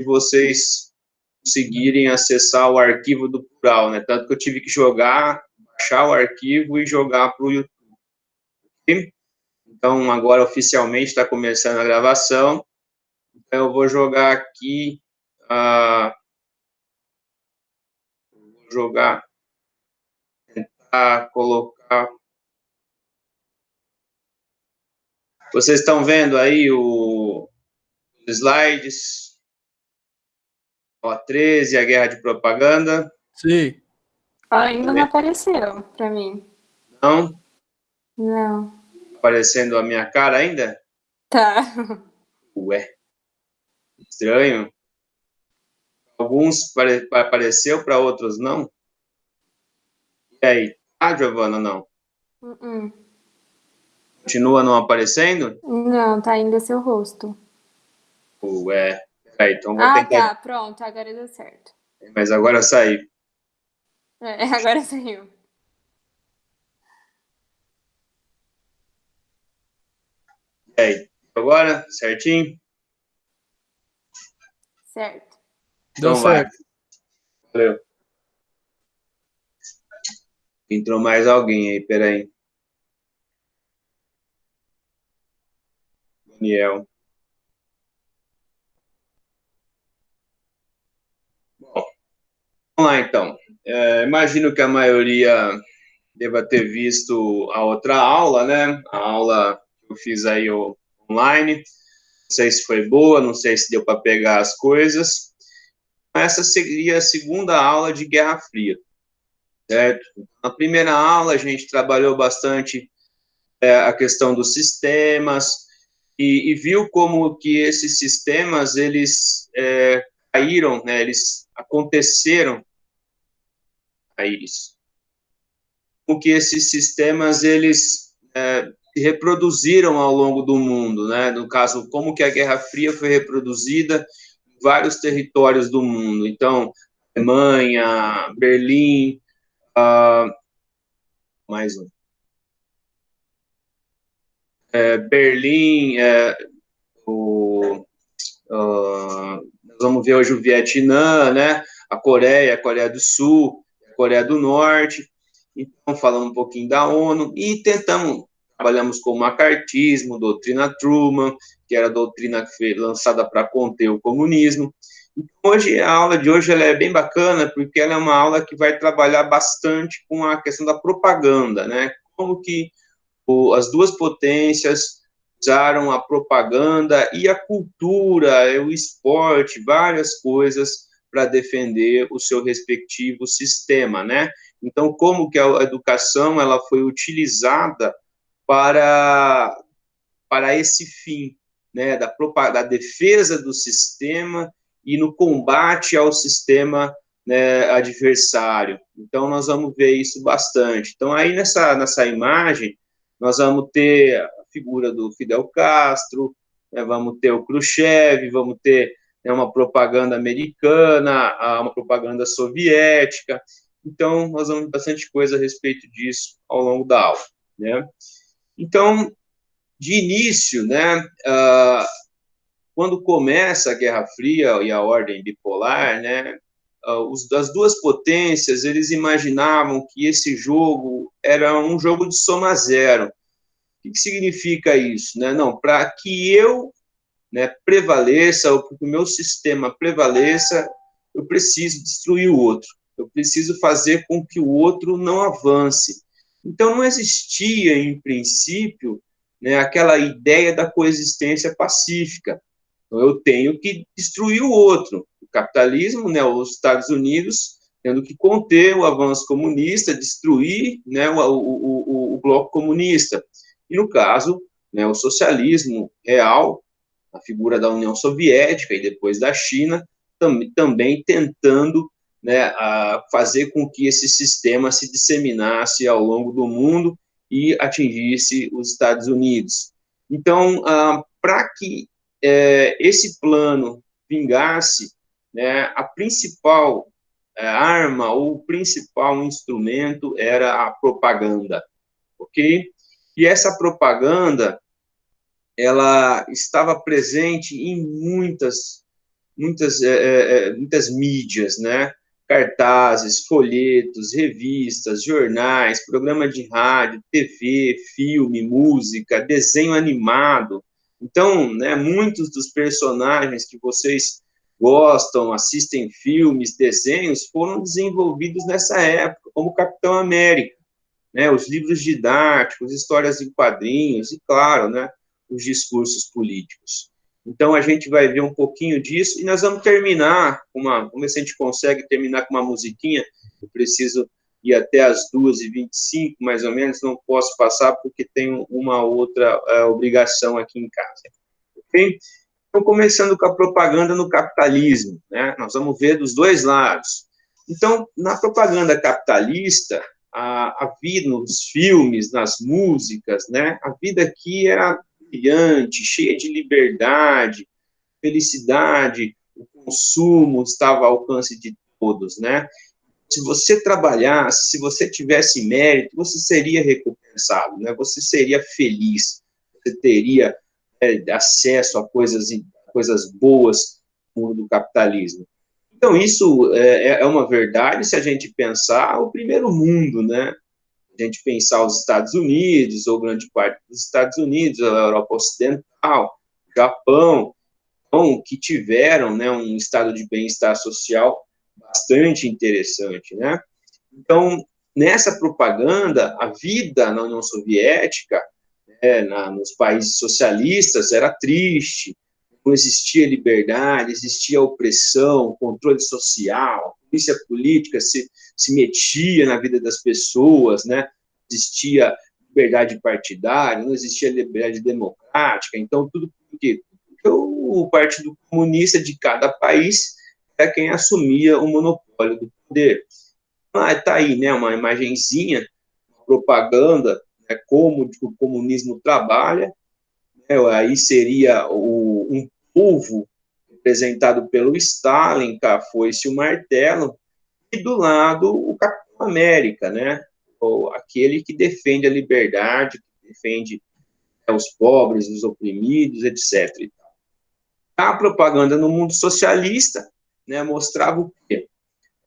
de vocês conseguirem acessar o arquivo do plural, né? Tanto que eu tive que baixar o arquivo e jogar para o YouTube. Okay? Então, agora oficialmente está começando a gravação. Então, eu vou jogar aqui, tentar colocar. Vocês estão vendo aí os slides? Ó, 13, a guerra de propaganda. Sim. Ainda não apareceu para mim. Não? Não. Aparecendo a minha cara ainda? Tá. Ué. Estranho. Alguns apareceu, para outros não. E aí? Ah, Giovana, não. Continua não aparecendo? Não, tá ainda seu rosto. Ué. Peraí, então vou tentar. Tá, pronto, agora deu certo. Mas agora saiu. Agora saiu. E aí? Agora? Certinho? Certo. Deu Então certo. Vai. Valeu. Entrou mais alguém aí, peraí. Daniel. Bom, vamos lá então. Imagino que a maioria deva ter visto a outra aula, né? A aula que eu fiz aí online. Não sei se foi boa, não sei se deu para pegar as coisas. Essa seria a segunda aula de Guerra Fria, certo? Na primeira aula a gente trabalhou bastante a questão dos sistemas e viu como que esses sistemas eles caíram, né? Eles aconteceram, como que esses sistemas eles se reproduziram ao longo do mundo, né? No caso, como que a Guerra Fria foi reproduzida em vários territórios do mundo. Então, Alemanha, Berlim, mais um. Berlim, nós vamos ver hoje o Vietnã, né? A Coreia do Sul, a Coreia do Norte. Então, falando um pouquinho da ONU e trabalhamos com o macartismo, doutrina Truman, que era a doutrina que foi lançada para conter o comunismo. Então, a aula de hoje ela é bem bacana, porque ela é uma aula que vai trabalhar bastante com a questão da propaganda, né? Como que as duas potências usaram a propaganda e a cultura, o esporte, várias coisas para defender o seu respectivo sistema, né? Então, como que a educação ela foi utilizada para esse fim, né? Da defesa do sistema e no combate ao sistema, né, adversário. Então, nós vamos ver isso bastante. Então, aí nessa imagem, nós vamos ter a figura do Fidel Castro, né, vamos ter o Khrushchev, vamos ter, né, uma propaganda americana, uma propaganda soviética. Então, nós vamos ver bastante coisa a respeito disso ao longo da aula, né? Então, de início, né, quando começa a Guerra Fria e a ordem bipolar, né, as duas potências, eles imaginavam que esse jogo era um jogo de soma zero. O que significa isso? Né? Não, para que eu, né, prevaleça, ou para que o meu sistema prevaleça, eu preciso destruir o outro. Eu preciso fazer com que o outro não avance. Então, não existia, em princípio, né, aquela ideia da coexistência pacífica. Então, eu tenho que destruir o outro. O capitalismo, né, os Estados Unidos, tendo que conter o avanço comunista, destruir, né, o bloco comunista. E, no caso, né, o socialismo real, a figura da União Soviética e depois da China, também tentando, né, fazer com que esse sistema se disseminasse ao longo do mundo e atingisse os Estados Unidos. Então, para que esse plano vingasse, né, a principal arma ou o principal instrumento era a propaganda, ok? E essa propaganda ela estava presente em muitas mídias, né? Cartazes, folhetos, revistas, jornais, programa de rádio, TV, filme, música, desenho animado. Então, né, muitos dos personagens que vocês gostam, assistem filmes, desenhos, foram desenvolvidos nessa época, como Capitão América, né, os livros didáticos, histórias em quadrinhos e, claro, né, os discursos políticos. Então, a gente vai ver um pouquinho disso e nós vamos terminar vamos ver se a gente consegue terminar com uma musiquinha. Eu preciso ir até as 2h25, mais ou menos, não posso passar porque tenho uma outra obrigação aqui em casa. Ok? Então, começando com a propaganda no capitalismo, né? Nós vamos ver dos dois lados. Então, na propaganda capitalista, a vida nos filmes, nas músicas, né? A vida aqui era brilhante, cheia de liberdade, felicidade, o consumo estava ao alcance de todos, né? Se você trabalhasse, se você tivesse mérito, você seria recompensado, né? Você seria feliz, você teria acesso a coisas boas no mundo do capitalismo. Então, isso é uma verdade se a gente pensar o primeiro mundo, né? A gente pensar os Estados Unidos, ou grande parte dos Estados Unidos, a Europa Ocidental, Japão, então, que tiveram, né, um estado de bem-estar social bastante interessante, né? Então, nessa propaganda, a vida na União Soviética, nos países socialistas, era triste, não existia liberdade, existia opressão, controle social, a polícia política se metia na vida das pessoas, né? Existia liberdade partidária, não existia liberdade democrática, então tudo porque o Partido Comunista de cada país é quem assumia o monopólio do poder. Está aí, né, uma imagenzinha, uma propaganda, né, como o comunismo trabalha, né, aí seria um povo representado pelo Stalin, com a foice e o martelo, e do lado o Capitão América, né, ou aquele que defende a liberdade, que defende os pobres, os oprimidos, etc. A propaganda no mundo socialista, né, mostrava o quê?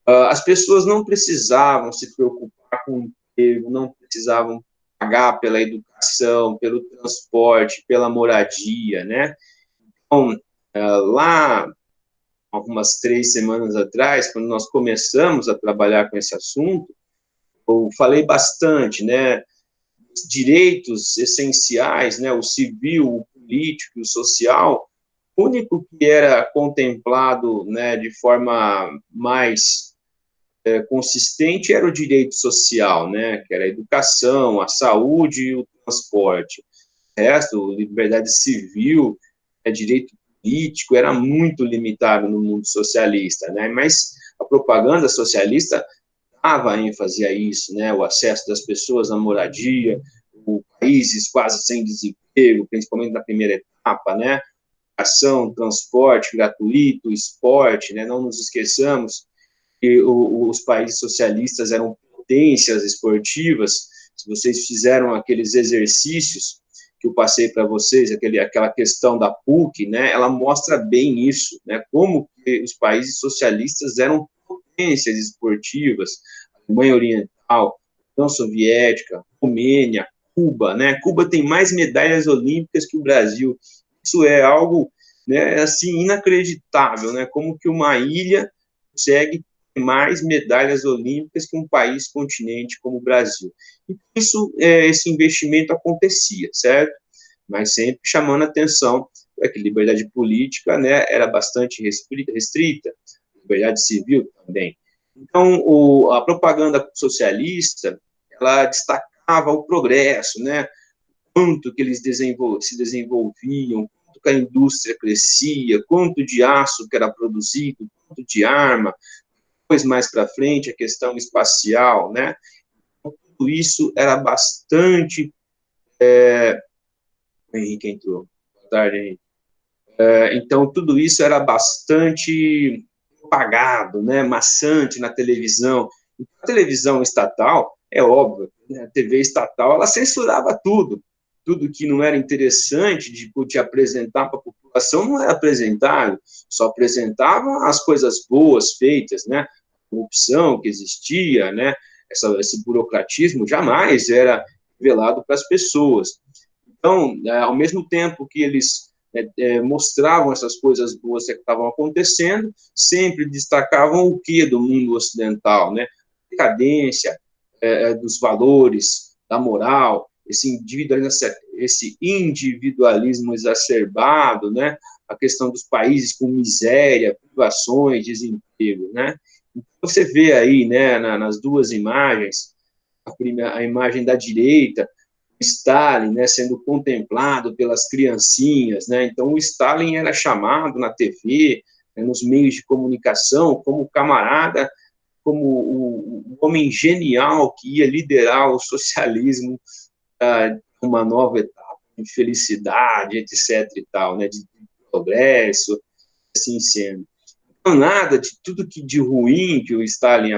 As pessoas não precisavam se preocupar com o emprego, não precisavam pagar pela educação, pelo transporte, pela moradia, né? Então, lá, algumas 3 semanas atrás, quando nós começamos a trabalhar com esse assunto, eu falei bastante, né? Os direitos essenciais, né? O civil, o político, o social, o único que era contemplado, né, de forma mais consistente era o direito social, né, que era a educação, a saúde e o transporte. O resto, liberdade civil, direito político, era muito limitado no mundo socialista, né, mas a propaganda socialista dava ênfase a isso, né, o acesso das pessoas à moradia, países quase sem desemprego, principalmente na primeira etapa, né, educação, transporte gratuito, esporte, né, não nos esqueçamos que os países socialistas eram potências esportivas. Se vocês fizeram aqueles exercícios que eu passei para vocês, aquela questão da PUC, né, ela mostra bem isso, né, como que os países socialistas eram potências esportivas, Alemanha Oriental, União Soviética, Romênia, Cuba, né, Cuba tem mais medalhas olímpicas que o Brasil. Isso é algo, né, assim, inacreditável, né, como que uma ilha consegue mais medalhas olímpicas que um país continente como o Brasil. Então, esse investimento acontecia, certo? Mas sempre chamando atenção para que a liberdade política, né, era bastante restrita, liberdade civil também. Então, a propaganda socialista, ela destacava o progresso, né, quanto que eles se desenvolviam, quanto que a indústria crescia, quanto de aço que era produzido, quanto de arma, depois, mais para frente, a questão espacial, né? Tudo isso era bastante... O Henrique entrou. Boa tarde, Henrique. Então, tudo isso era bastante propagado, né? Maçante na televisão. A televisão estatal, é óbvio, né? A TV estatal, ela censurava tudo que não era interessante de apresentar para a população, população não era apresentado, só apresentavam as coisas boas feitas, né? A corrupção que existia, né? Esse burocratismo jamais era revelado para as pessoas. Então, ao mesmo tempo que eles mostravam essas coisas boas que estavam acontecendo, sempre destacavam o que do mundo ocidental, né? A decadência dos valores, da moral, esse individualismo exacerbado, né? A questão dos países com miséria, privações, desemprego, né? Então, você vê aí, né, nas duas imagens, a imagem da direita, Stalin, né, sendo contemplado pelas criancinhas, né? Então o Stalin era chamado na TV, né, nos meios de comunicação, como camarada, como o homem genial que ia liderar o socialismo, uma nova etapa de felicidade, etc. e tal, né, de progresso, assim sendo. Então, nada de tudo que de ruim que o Stalin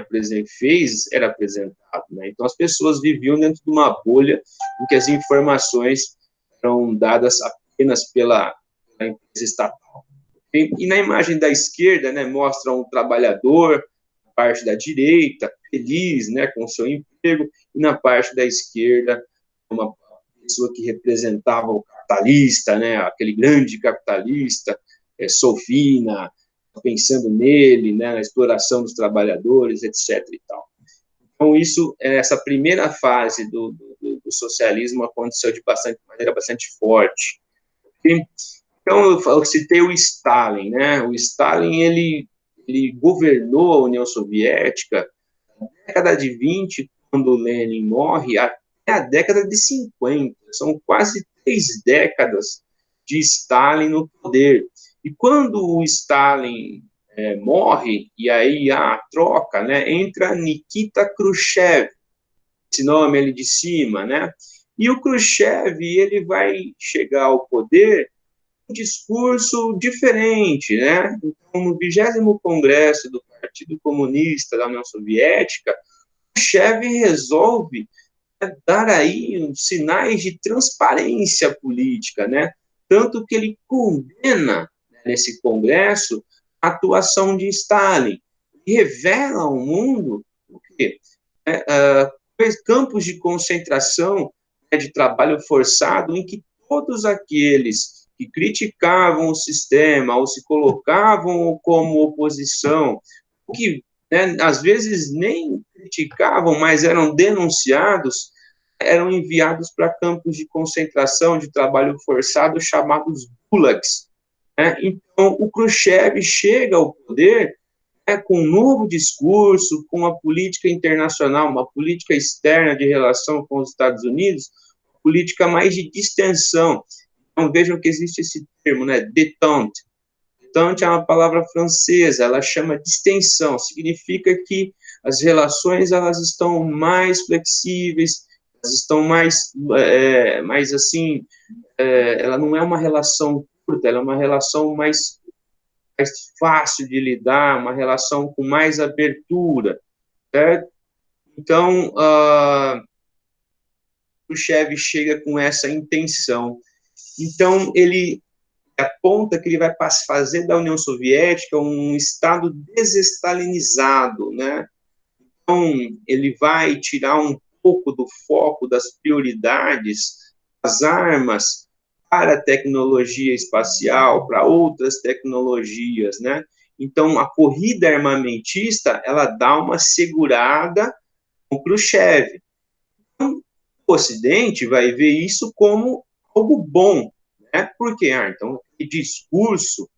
fez era apresentado, né? Então as pessoas viviam dentro de uma bolha em que as informações eram dadas apenas pela empresa estatal. E na imagem da esquerda, né, mostra um trabalhador, na parte da direita, feliz, né, com o seu emprego, e na parte da esquerda, uma pessoa que representava o capitalista, né, aquele grande capitalista, Sofina, pensando nele, né, na exploração dos trabalhadores, etc. e tal. Então, essa primeira fase do socialismo aconteceu de maneira bastante forte. Então, eu citei o Stalin, né? O Stalin, ele governou a União Soviética na década de 20, quando Lenin morre, até a década de 50. São quase 3 décadas de Stalin no poder. E quando o Stalin morre, e aí a troca, né, entra Nikita Khrushchev, esse nome ali de cima, né? E o Khrushchev, ele vai chegar ao poder com um discurso diferente, né? Então, no 20º Congresso do Partido Comunista da União Soviética, Khrushchev resolve dar aí sinais de transparência política, né? Tanto que ele condena, né, nesse congresso, a atuação de Stalin e revela ao mundo o quê? Campos de concentração, né, de trabalho forçado, em que todos aqueles que criticavam o sistema ou se colocavam como oposição, que, né, às vezes nem criticavam, mas eram denunciados, eram enviados para campos de concentração de trabalho forçado chamados gulags. Né? Então, o Khrushchev chega ao poder, né, com um novo discurso, com uma política internacional, uma política externa de relação com os Estados Unidos, uma política mais de distensão. Então, vejam que existe esse termo, né, détente. Détente é uma palavra francesa, ela chama distensão, significa que as relações elas estão mais flexíveis, elas estão mais assim, ela não é uma relação curta, ela é uma relação mais fácil de lidar, uma relação com mais abertura, certo? Então, o Khrushchev chega com essa intenção. Então, ele aponta que ele vai fazer da União Soviética um Estado desestalinizado, né? Então, ele vai tirar um pouco do foco das prioridades, das armas, para a tecnologia espacial, para outras tecnologias, né? Então, a corrida armamentista, ela dá uma segurada com Khrushchev. Então, o Ocidente vai ver isso como algo bom, né? Porque, então, o discurso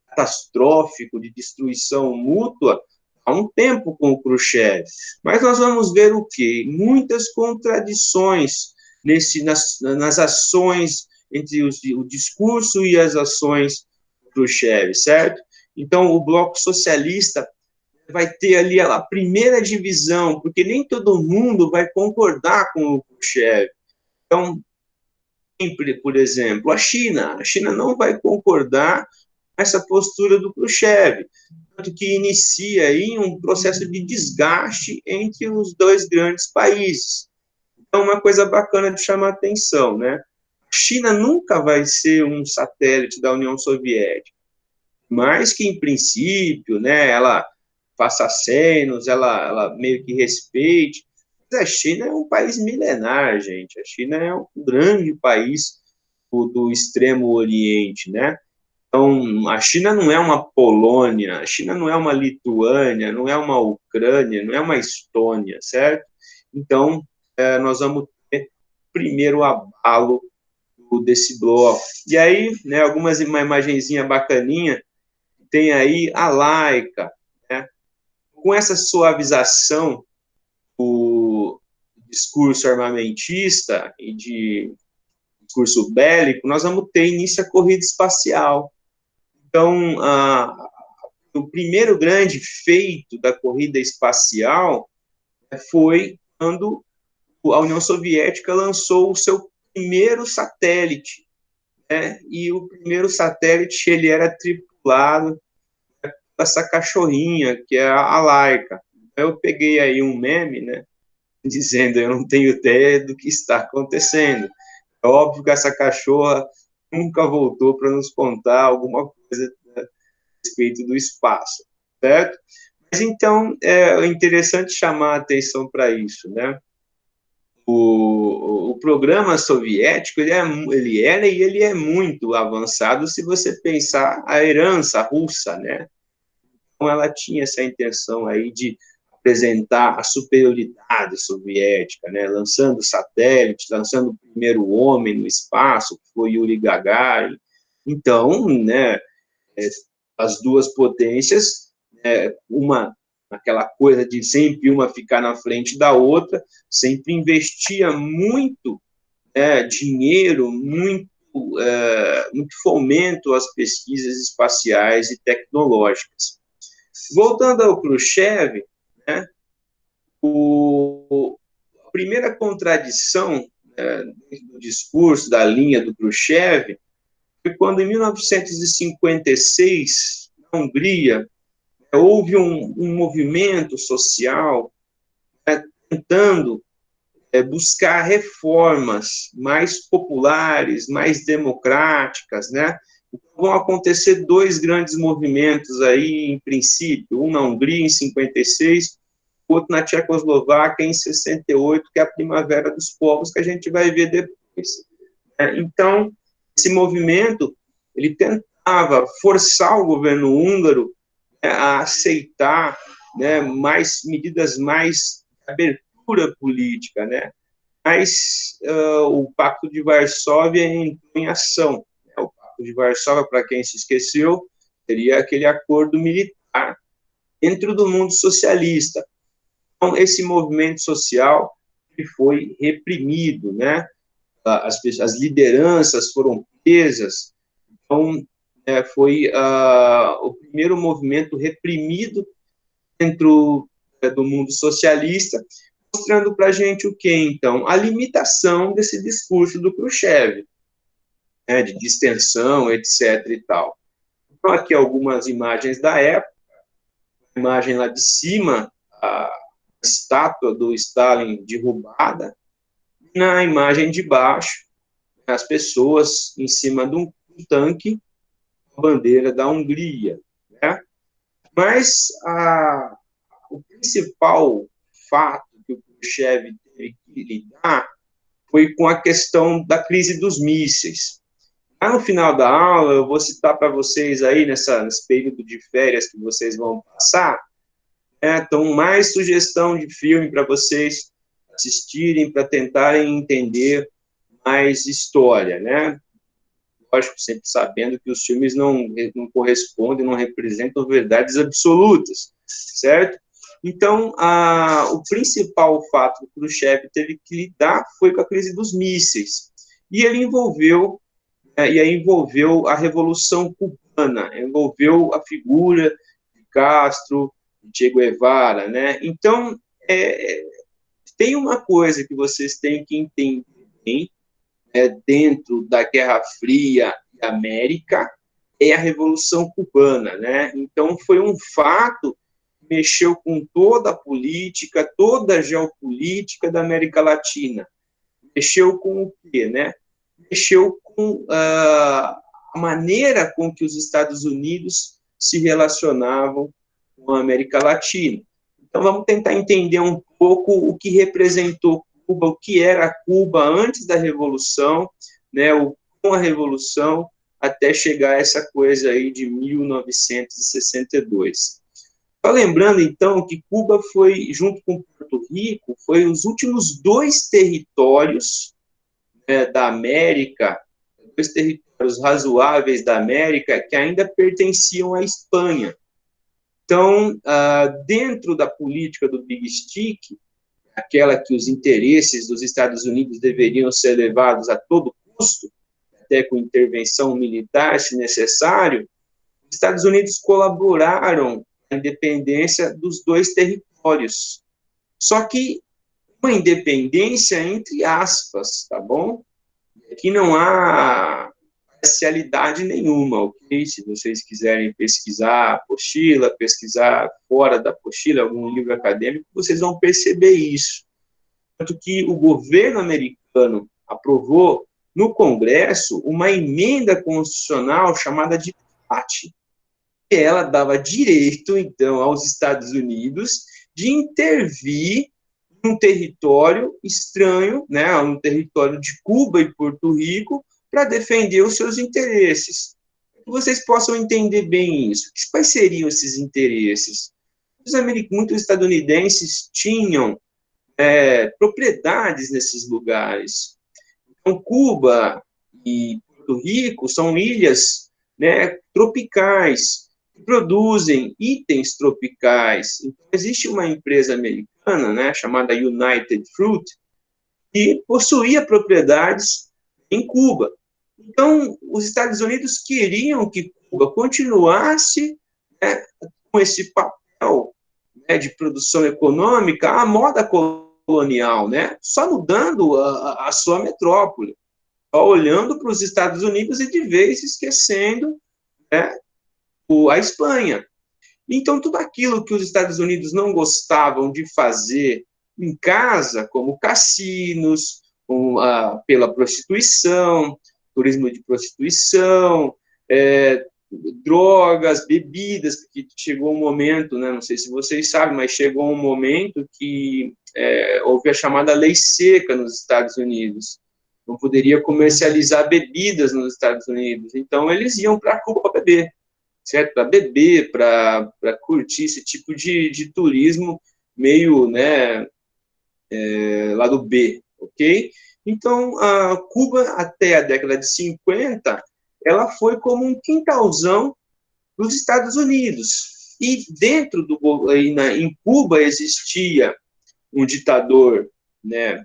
catastrófico de destruição mútua há um tempo com o Khrushchev. Mas nós vamos ver o quê? Muitas contradições nas ações entre o discurso e as ações do Khrushchev, certo? Então, o bloco socialista vai ter ali a primeira divisão, porque nem todo mundo vai concordar com o Khrushchev. Então, sempre, por exemplo, a China não vai concordar com essa postura do Khrushchev, tanto que inicia aí um processo de desgaste entre os dois grandes países. Então, uma coisa bacana de chamar a atenção, né? China nunca vai ser um satélite da União Soviética, mas que, em princípio, né, ela faça acenos, ela meio que respeite. Mas a China é um país milenar, gente. A China é um grande país do Extremo Oriente, né? Então, a China não é uma Polônia, a China não é uma Lituânia, não é uma Ucrânia, não é uma Estônia, certo? Então, nós vamos ter primeiro abalo desse bloco. E aí, né, uma imagenzinha bacaninha, tem aí a Laika, né? Com essa suavização do discurso armamentista e de discurso bélico, nós vamos ter início a corrida espacial. Então, o primeiro grande feito da corrida espacial foi quando a União Soviética lançou o seu primeiro satélite, né? E o primeiro satélite ele era tripulado por essa cachorrinha, que é a Laika. Eu peguei aí um meme, né, dizendo eu não tenho ideia do que está acontecendo. É óbvio que essa cachorra nunca voltou para nos contar alguma coisa a respeito do espaço, certo? Mas então é interessante chamar a atenção para isso, né? O programa soviético ele era e ele é muito avançado se você pensar a herança russa, né? Então ela tinha essa intenção aí de apresentar a superioridade soviética, né? Lançando satélites, lançando o primeiro homem no espaço, que foi Yuri Gagarin. Então, né, as duas potências, uma aquela coisa de sempre uma ficar na frente da outra, sempre investia muito dinheiro, muito fomento às pesquisas espaciais e tecnológicas. Voltando ao Khrushchev, né, a primeira contradição do discurso, da linha do Khrushchev, foi quando, em 1956, na Hungria, houve um movimento social tentando buscar reformas mais populares, mais democráticas, né? Vão acontecer dois grandes movimentos aí, em princípio, um na Hungria, em 56, outro na Tchecoslováquia, em 68, que é a Primavera dos Povos, que a gente vai ver depois. Então, esse movimento, ele tentava forçar o governo húngaro a aceitar, né, medidas mais de abertura política, né? Mas o Pacto de Varsóvia entrou em ação. O Pacto de Varsóvia, para quem se esqueceu, seria aquele acordo militar dentro do mundo socialista. Então, esse movimento social foi reprimido, né? As lideranças foram presas. Então, foi o primeiro movimento reprimido dentro do mundo socialista, mostrando para a gente o que, então? A limitação desse discurso do Khrushchev, né, de distensão, etc. e tal. Então, aqui algumas imagens da época. A imagem lá de cima, a estátua do Stalin derrubada. Na imagem de baixo, as pessoas em cima de um tanque, a bandeira da Hungria, né? Mas o principal fato que o Khrushchev teve que lidar foi com a questão da crise dos mísseis. Lá no final da aula, eu vou citar para vocês aí, nesse período de férias que vocês vão passar, então, mais sugestão de filme para vocês assistirem, para tentarem entender mais história, né? Lógico, sempre sabendo que os filmes não correspondem, não representam verdades absolutas, certo? Então, o principal fato que o Khrushchev teve que lidar foi com a crise dos mísseis. E ele envolveu a Revolução Cubana, envolveu a figura de Castro, de Che Guevara, né? Então, tem uma coisa que vocês têm que entender bem, dentro da Guerra Fria e América, é a Revolução Cubana, né? Então, foi um fato que mexeu com toda a política, toda a geopolítica da América Latina. Mexeu com o quê, né? mexeu com a maneira com que os Estados Unidos se relacionavam com a América Latina. Então, vamos tentar entender um pouco o que representou Cuba, o que era Cuba antes da Revolução, né, com a Revolução, até chegar a essa coisa aí de 1962. Só lembrando, então, que Cuba foi, junto com Porto Rico, foi os últimos dois territórios, né, da América, dois territórios razoáveis da América, que ainda pertenciam à Espanha. Então, dentro da política do Big Stick, aquela que os interesses dos Estados Unidos deveriam ser levados a todo custo, até com intervenção militar, se necessário, os Estados Unidos colaboraram na independência dos dois territórios. Só que uma independência entre aspas, tá bom? Aqui não há parcialidade nenhuma, ok? Se vocês quiserem pesquisar a apostila, pesquisar fora da apostila, algum livro acadêmico, vocês vão perceber isso. Tanto que o governo americano aprovou no Congresso uma emenda constitucional chamada de PAT, que ela dava direito, então, aos Estados Unidos de intervir num território estranho, né, um território de Cuba e Porto Rico, para defender os seus interesses. Que vocês possam entender bem isso. Quais seriam esses interesses? Muitos estadunidenses tinham propriedades nesses lugares. Então, Cuba e Porto Rico são ilhas, né, tropicais, que produzem itens tropicais. Então, existe uma empresa americana, né, chamada United Fruit, que possuía propriedades em Cuba. Então, os Estados Unidos queriam que Cuba continuasse, né, com esse papel, né, de produção econômica à moda colonial, né, só mudando a sua metrópole, só olhando para os Estados Unidos e de vez esquecendo, né, a Espanha. Então, tudo aquilo que os Estados Unidos não gostavam de fazer em casa, como cassinos, pela prostituição, turismo de prostituição, drogas, bebidas, porque chegou um momento, né, não sei se vocês sabem, mas chegou um momento que houve a chamada lei seca nos Estados Unidos. Não poderia comercializar bebidas nos Estados Unidos. Então, eles iam para Cuba para beber, certo? Para beber, para curtir esse tipo de turismo meio, né, lado B, ok? Então, a Cuba, até a década de 50, ela foi como um quintalzão dos Estados Unidos. E dentro em Cuba existia um ditador, né,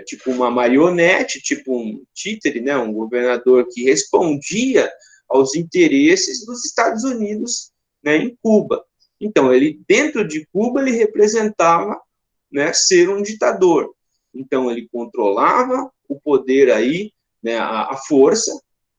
tipo uma marionete, tipo um títere, né, um governador que respondia aos interesses dos Estados Unidos, né, em Cuba. Então, dentro de Cuba, ele representava, né, ser um ditador. Então, ele controlava o poder aí, né, a força,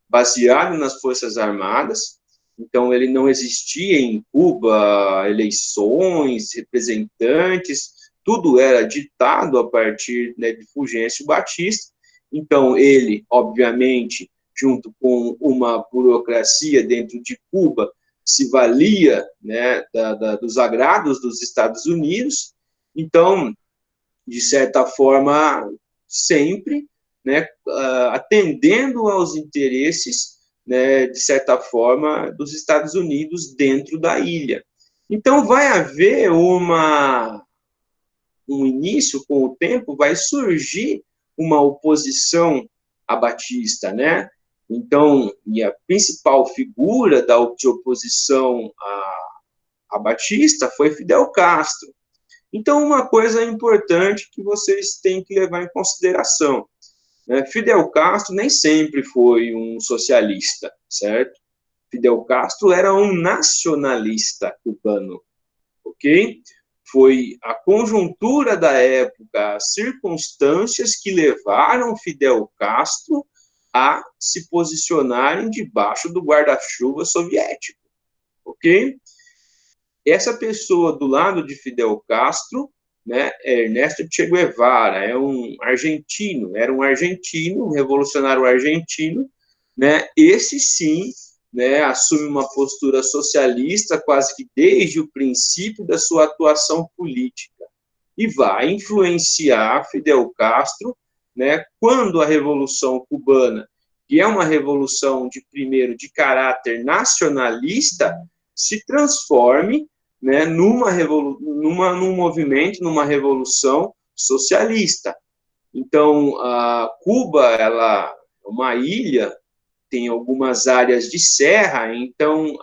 baseado nas Forças Armadas. Então, ele não existia em Cuba eleições, representantes, tudo era ditado a partir, né, de Fulgêncio Batista. Então, ele, obviamente, junto com uma burocracia dentro de Cuba, se valia, né, dos agrados dos Estados Unidos. Então, de certa forma, sempre, né, atendendo aos interesses, né, de certa forma, dos Estados Unidos dentro da ilha. Então, vai haver um início, com o tempo, vai surgir uma oposição a Batista, né? Então, e a principal figura de oposição a Batista foi Fidel Castro. Então, uma coisa importante que vocês têm que levar em consideração, né? Fidel Castro nem sempre foi um socialista, certo? Fidel Castro era um nacionalista cubano, ok? Foi a conjuntura da época, as circunstâncias que levaram Fidel Castro a se posicionarem debaixo do guarda-chuva soviético, ok? Essa pessoa do lado de Fidel Castro, né, Ernesto Che Guevara, era um argentino, um revolucionário argentino, né, esse sim, né, assume uma postura socialista quase que desde o princípio da sua atuação política e vai influenciar Fidel Castro, né, quando a Revolução Cubana, que é uma revolução de caráter nacionalista, se transforme, né, num movimento, numa revolução socialista. Então, a Cuba, ela é uma ilha, tem algumas áreas de serra, então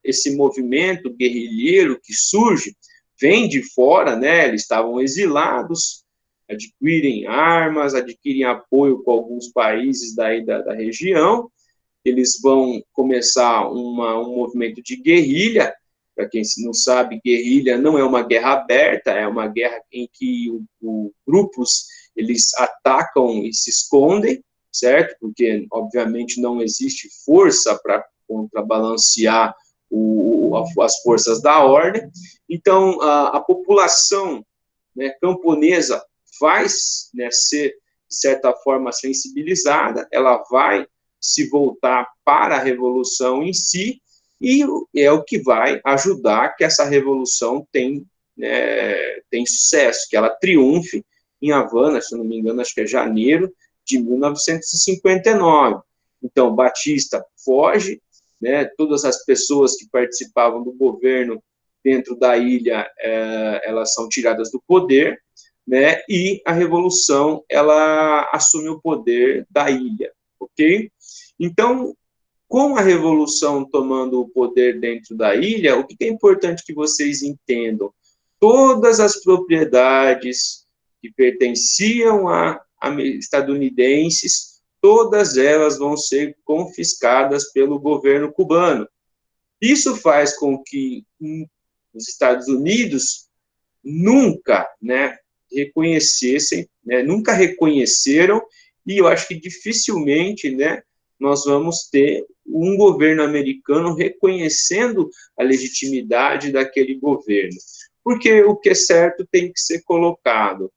esse movimento guerrilheiro que surge vem de fora, né? Eles estavam exilados, adquirem apoio com alguns países daí da região, eles vão começar um movimento de guerrilha. Para quem não sabe, guerrilha não é uma guerra aberta, é uma guerra em que grupos eles atacam e se escondem, certo? Porque, obviamente, não existe força para contrabalancear as forças da ordem. Então, a população, né, camponesa vai, né, ser, de certa forma, sensibilizada, ela vai se voltar para a revolução em si, e é o que vai ajudar que essa revolução tenha sucesso, que ela triunfe em Havana, se não me engano, acho que é janeiro de 1959. Então, Batista foge, né, todas as pessoas que participavam do governo dentro da ilha, elas são tiradas do poder, né, e a revolução, ela assume o poder da ilha, ok? Então, com a revolução tomando o poder dentro da ilha, o que é importante que vocês entendam? Todas as propriedades que pertenciam a estadunidenses, todas elas vão ser confiscadas pelo governo cubano. Isso faz com que os Estados Unidos nunca, né, nunca reconheceram, e eu acho que dificilmente, né, nós vamos ter um governo americano reconhecendo a legitimidade daquele governo. Porque o que é certo tem que ser colocado.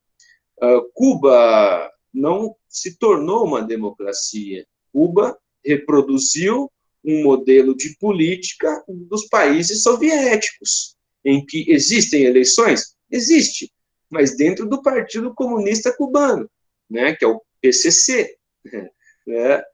Cuba não se tornou uma democracia. Cuba reproduziu um modelo de política dos países soviéticos, em que existem eleições? Existe, mas dentro do Partido Comunista Cubano, né, que é o PCC, né,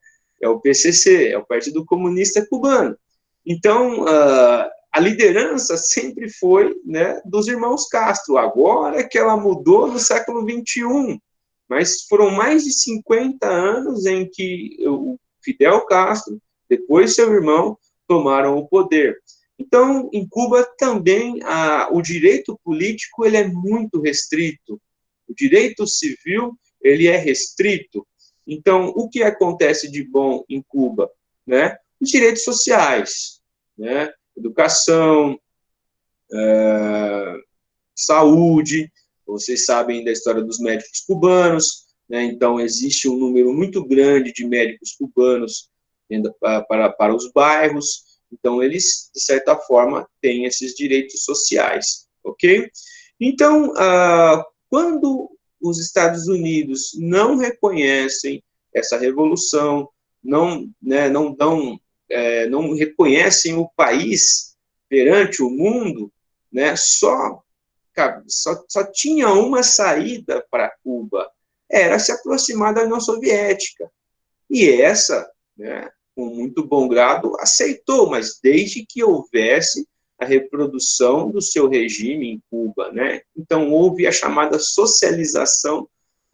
é o PCC, é o Partido Comunista Cubano. Então, a liderança sempre foi, né, dos irmãos Castro. Agora que ela mudou no século XXI, mas foram mais de 50 anos em que o Fidel Castro, depois seu irmão, tomaram o poder. Então, em Cuba também o direito político ele é muito restrito. O direito civil ele é restrito. Então, o que acontece de bom em Cuba? Né? Os direitos sociais, né? Educação, saúde, vocês sabem da história dos médicos cubanos, né? Então existe um número muito grande de médicos cubanos indo para os bairros, então eles, de certa forma, têm esses direitos sociais, ok? Então, quando os Estados Unidos não reconhecem essa revolução, não reconhecem o país perante o mundo, né, só tinha uma saída para Cuba, era se aproximar da União Soviética. E essa, né, com muito bom grado, aceitou, mas desde que houvesse a reprodução do seu regime em Cuba, né? Então, houve a chamada socialização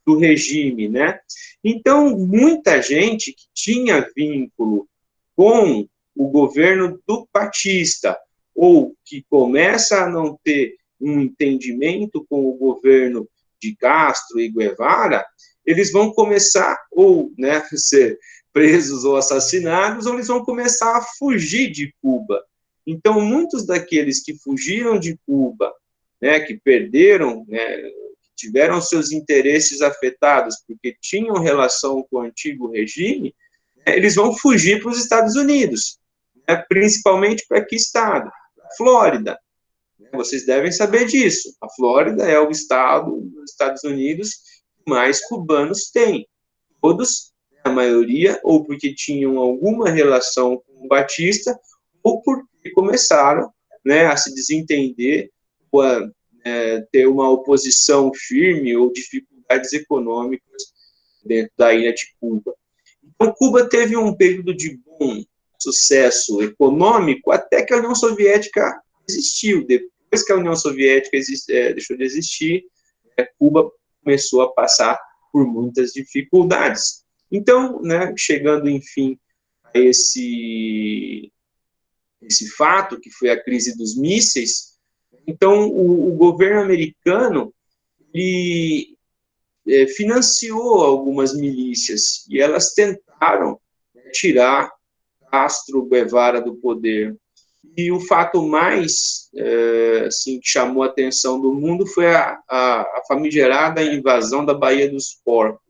do regime, né? Então, muita gente que tinha vínculo com o governo do Batista, ou que começa a não ter um entendimento com o governo de Castro e Guevara, eles vão começar, ou, né, ser presos ou assassinados, ou eles vão começar a fugir de Cuba. Então, muitos daqueles que fugiram de Cuba, né, que perderam, né, que tiveram seus interesses afetados porque tinham relação com o antigo regime, né, eles vão fugir para os Estados Unidos, né, principalmente para que estado? Flórida. Vocês devem saber disso. A Flórida é o estado dos Estados Unidos que mais cubanos tem. Todos, a maioria, ou porque tinham alguma relação com o Batista, ou porque começaram, né, a se desentender, ou a ter uma oposição firme ou dificuldades econômicas dentro da ilha de Cuba. Então, Cuba teve um período de bom sucesso econômico até que a União Soviética existiu. Depois que a União Soviética deixou de existir, Cuba começou a passar por muitas dificuldades. Então, né, chegando, enfim, a esse fato, que foi a crise dos mísseis, então o governo americano ele, financiou algumas milícias e elas tentaram tirar Castro Guevara do poder. E o fato mais assim, que chamou a atenção do mundo foi a famigerada invasão da Baía dos Porcos.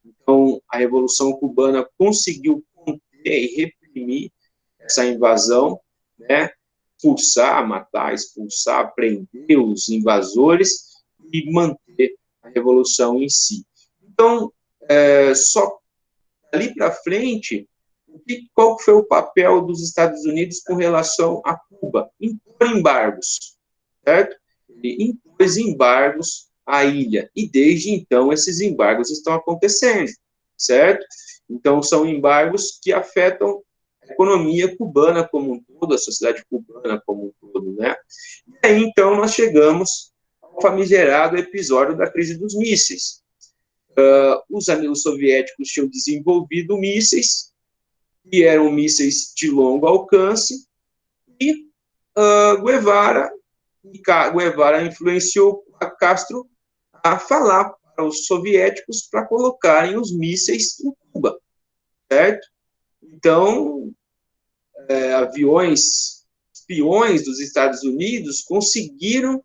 Então, a Revolução Cubana conseguiu conter e reprimir essa invasão, né? Expulsar, prender os invasores e manter a Revolução em si. Então, só ali para frente, qual foi o papel dos Estados Unidos com relação a Cuba? Impor embargos, certo? Ele impôs embargos à ilha, e desde então esses embargos estão acontecendo, certo? Então, são embargos que afetam a economia cubana como um todo, a sociedade cubana como um todo, né? E aí, então, nós chegamos ao famigerado episódio da crise dos mísseis. Os amigos soviéticos tinham desenvolvido mísseis, que eram mísseis de longo alcance, e Guevara influenciou a Castro a falar para os soviéticos para colocarem os mísseis em Cuba, certo? Então, espiões dos Estados Unidos conseguiram,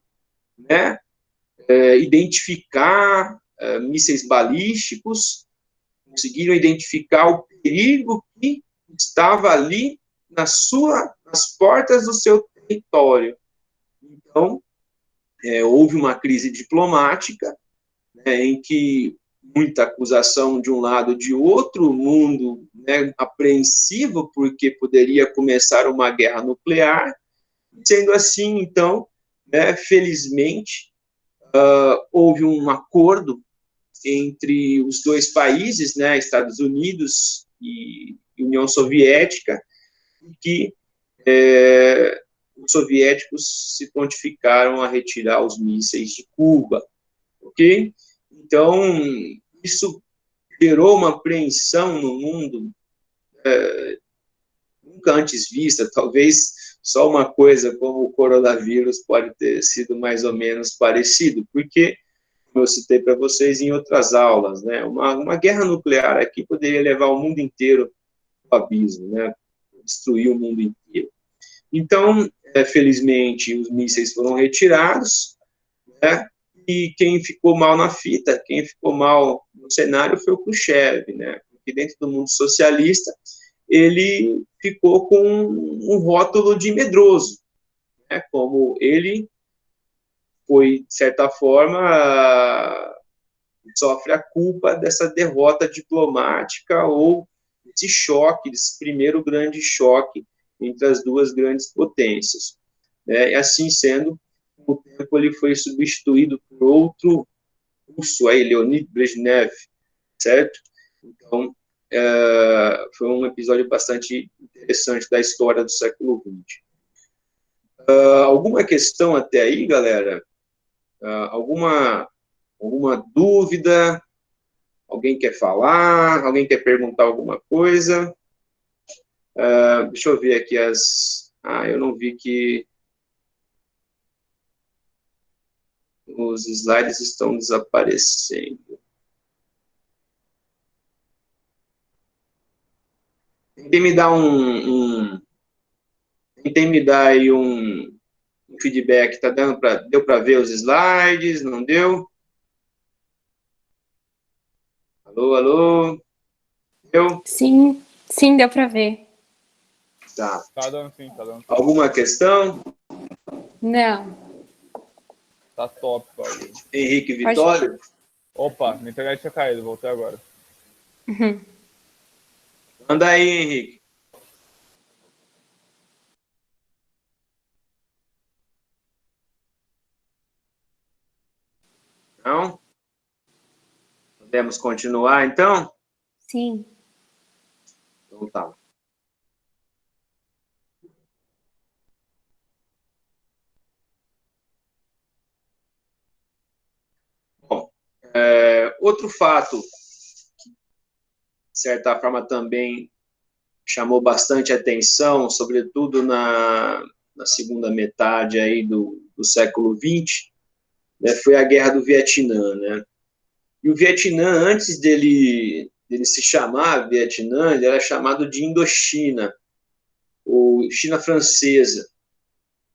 né, identificar mísseis balísticos, conseguiram identificar o perigo que estava ali nas portas do seu território. Então, houve uma crise diplomática, né, em que muita acusação de um lado e de outro, mundo, né, apreensivo, porque poderia começar uma guerra nuclear. Sendo assim, então, né, felizmente, houve um acordo entre os dois países, né, Estados Unidos e União Soviética, que os soviéticos se prontificaram a retirar os mísseis de Cuba, ok? Então, isso gerou uma apreensão no mundo nunca antes vista. Talvez só uma coisa como o coronavírus pode ter sido mais ou menos parecido, porque, como eu citei para vocês em outras aulas, né, uma guerra nuclear aqui poderia levar o mundo inteiro ao abismo, né, destruir o mundo inteiro. Então, felizmente, os mísseis foram retirados, né, e quem ficou mal na fita, quem ficou mal no cenário foi o Khrushchev, né, porque dentro do mundo socialista ele ficou com um rótulo de medroso, né, como ele foi, de certa forma, sofre a culpa dessa derrota diplomática ou desse choque, desse primeiro grande choque entre as duas grandes potências. E assim sendo, com o tempo ele foi substituído por outro russo, Leonid Brezhnev, certo? Então, foi um episódio bastante interessante da história do século XX. Alguma questão até aí, galera? Alguma dúvida? Alguém quer falar? Alguém quer perguntar alguma coisa? Deixa eu ver aqui eu não vi que os slides estão desaparecendo. Tentem me dar Tentem me dar aí um feedback. Deu para ver os slides? Não deu? Alô, alô? Deu? Sim, sim, deu para ver. Tá. Tá dando sim, tá dando sim. Alguma questão? Não. Tá top, bagulho. Henrique Vitório? Opa, minha internet tinha caído, voltei agora. Manda aí, Henrique. Não? Podemos continuar, então? Sim. Então tá. Bom, outro fato que, de certa forma, também chamou bastante atenção, sobretudo na segunda metade aí do século XX, né, foi a Guerra do Vietnã, né? E o Vietnã, antes dele se chamar Vietnã, ele era chamado de Indochina, ou China Francesa,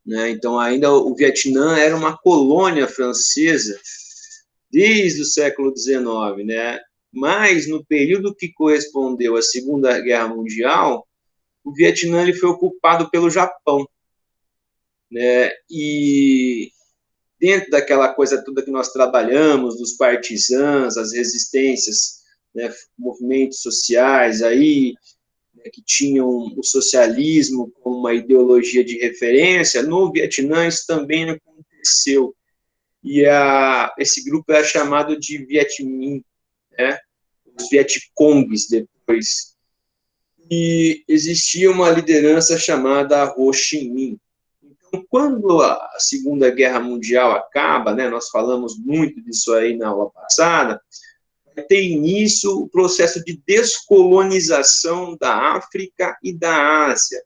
né? Então, ainda o Vietnã era uma colônia francesa desde o século XIX, né? Mas, no período que correspondeu à Segunda Guerra Mundial, o Vietnã ele foi ocupado pelo Japão, né? E dentro daquela coisa toda que nós trabalhamos, dos partisãs, as resistências, né, movimentos sociais aí, né, que tinham o socialismo como uma ideologia de referência, no Vietnã isso também aconteceu. E esse grupo era chamado de Viet Minh, né, os Vietcongues depois. E existia uma liderança chamada Ho Chi Minh. Então, quando a Segunda Guerra Mundial acaba, né, nós falamos muito disso aí na aula passada, vai ter início o processo de descolonização da África e da Ásia.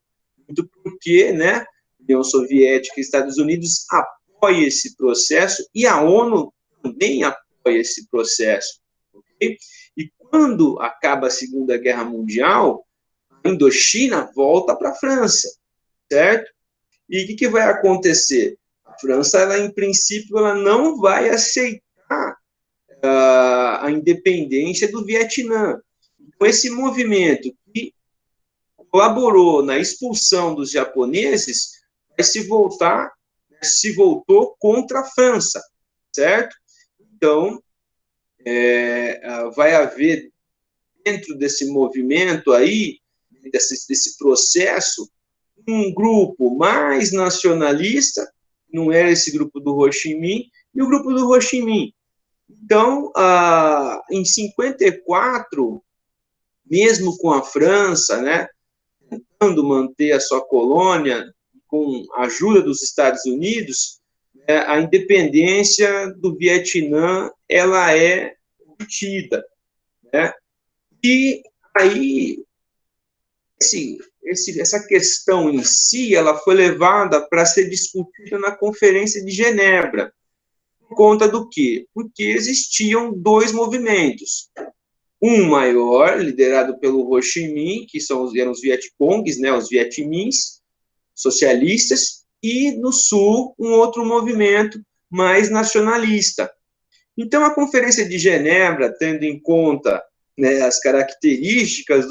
Muito porque, né, União Soviética e Estados Unidos apoiam esse processo e a ONU também apoia esse processo. Okay? E quando acaba a Segunda Guerra Mundial, a Indochina volta para a França, certo? E o que vai acontecer? A França, ela, em princípio, ela não vai aceitar a independência do Vietnã. Então, esse movimento que colaborou na expulsão dos japoneses se voltou contra a França, certo? Então, vai haver dentro desse movimento aí, desse processo, um grupo mais nacionalista, não era esse grupo do Ho Chi Minh, e o grupo do Ho Chi Minh. Então, em 54, mesmo com a França, né, tentando manter a sua colônia, com a ajuda dos Estados Unidos, a independência do Vietnã ela é obtida, né? E aí essa questão em si, ela foi levada para ser discutida na Conferência de Genebra. Por conta do quê? Porque existiam dois movimentos. Um maior, liderado pelo Ho Chi Minh, que eram os Vietcongues, né, os Vietmins, socialistas, e no sul, um outro movimento mais nacionalista. Então, a Conferência de Genebra, tendo em conta, né, as características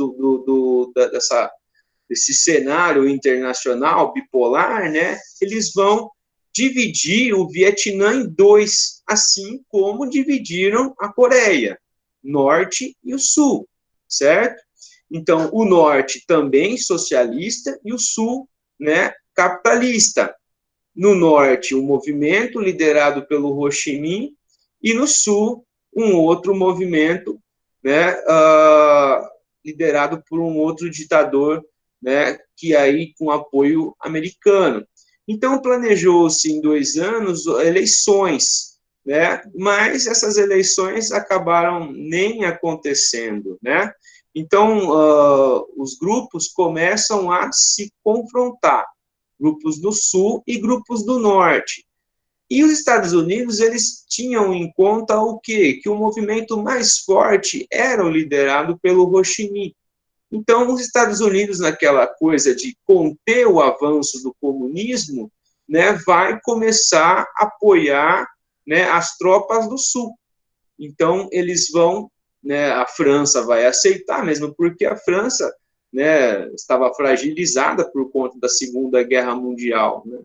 desse cenário internacional bipolar, né, eles vão dividir o Vietnã em dois, assim como dividiram a Coreia, norte e o sul, certo? Então, o norte também socialista e o sul, né, capitalista. No norte, um movimento liderado pelo Ho Chi Minh e no sul, um outro movimento, né, liderado por um outro ditador, né, que aí com apoio americano. Então, planejou-se em 2 anos eleições, né, mas essas eleições acabaram nem acontecendo, né? Então, os grupos começam a se confrontar, grupos do Sul e grupos do Norte. E os Estados Unidos, eles tinham em conta o quê? Que o movimento mais forte era o liderado pelo Ho Chi Minh. Então, os Estados Unidos, naquela coisa de conter o avanço do comunismo, né, vai começar a apoiar, né, as tropas do Sul. Então, eles vão, né, a França vai aceitar, mesmo porque a França, né, estava fragilizada por conta da Segunda Guerra Mundial, né?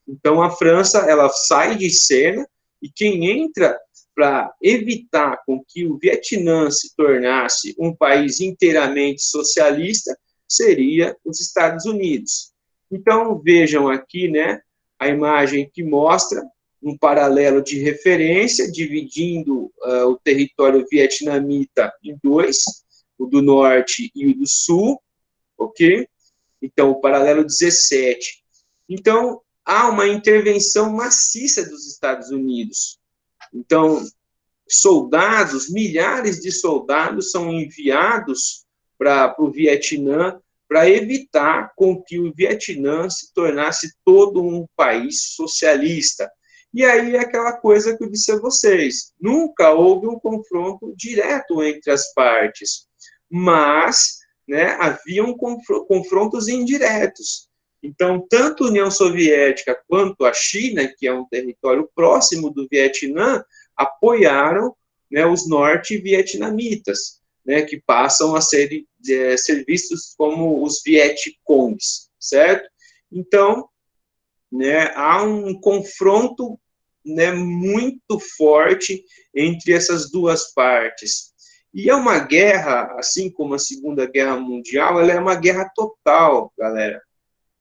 Então, a França, ela sai de cena, e quem entra para evitar com que o Vietnã se tornasse um país inteiramente socialista seria os Estados Unidos. Então, vejam aqui, né, a imagem que mostra um paralelo de referência, dividindo o território vietnamita em dois, o do norte e o do sul, ok? Então, o paralelo 17. Então, há uma intervenção maciça dos Estados Unidos. Então, soldados, milhares de soldados são enviados para o Vietnã para evitar com que o Vietnã se tornasse todo um país socialista. E aí é aquela coisa que eu disse a vocês, nunca houve um confronto direto entre as partes, mas, né, haviam confrontos indiretos. Então, tanto a União Soviética quanto a China, que é um território próximo do Vietnã, apoiaram, né, os norte-vietnamitas, né, que passam a ser vistos como os Vietcongs, certo? Então, né, há um confronto, né, muito forte entre essas duas partes. E é uma guerra, assim como a Segunda Guerra Mundial, ela é uma guerra total, galera.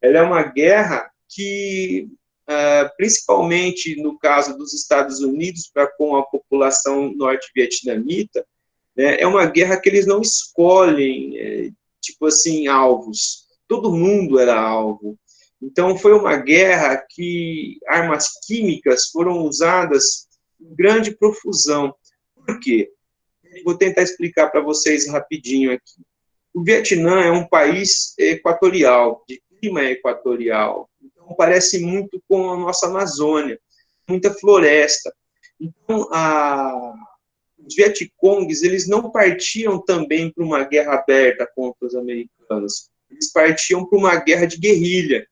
Ela é uma guerra que, principalmente no caso dos Estados Unidos, para com a população norte-vietnamita, né, é uma guerra que eles não escolhem, tipo assim, alvos. Todo mundo era alvo. Então, foi uma guerra que armas químicas foram usadas em grande profusão. Por quê? Vou tentar explicar para vocês rapidinho aqui. O Vietnã é um país equatorial, de clima equatorial. Então, parece muito com a nossa Amazônia, muita floresta. Então, os Vietcongs, eles não partiam também para uma guerra aberta contra os americanos. Eles partiam para uma guerra de guerrilha,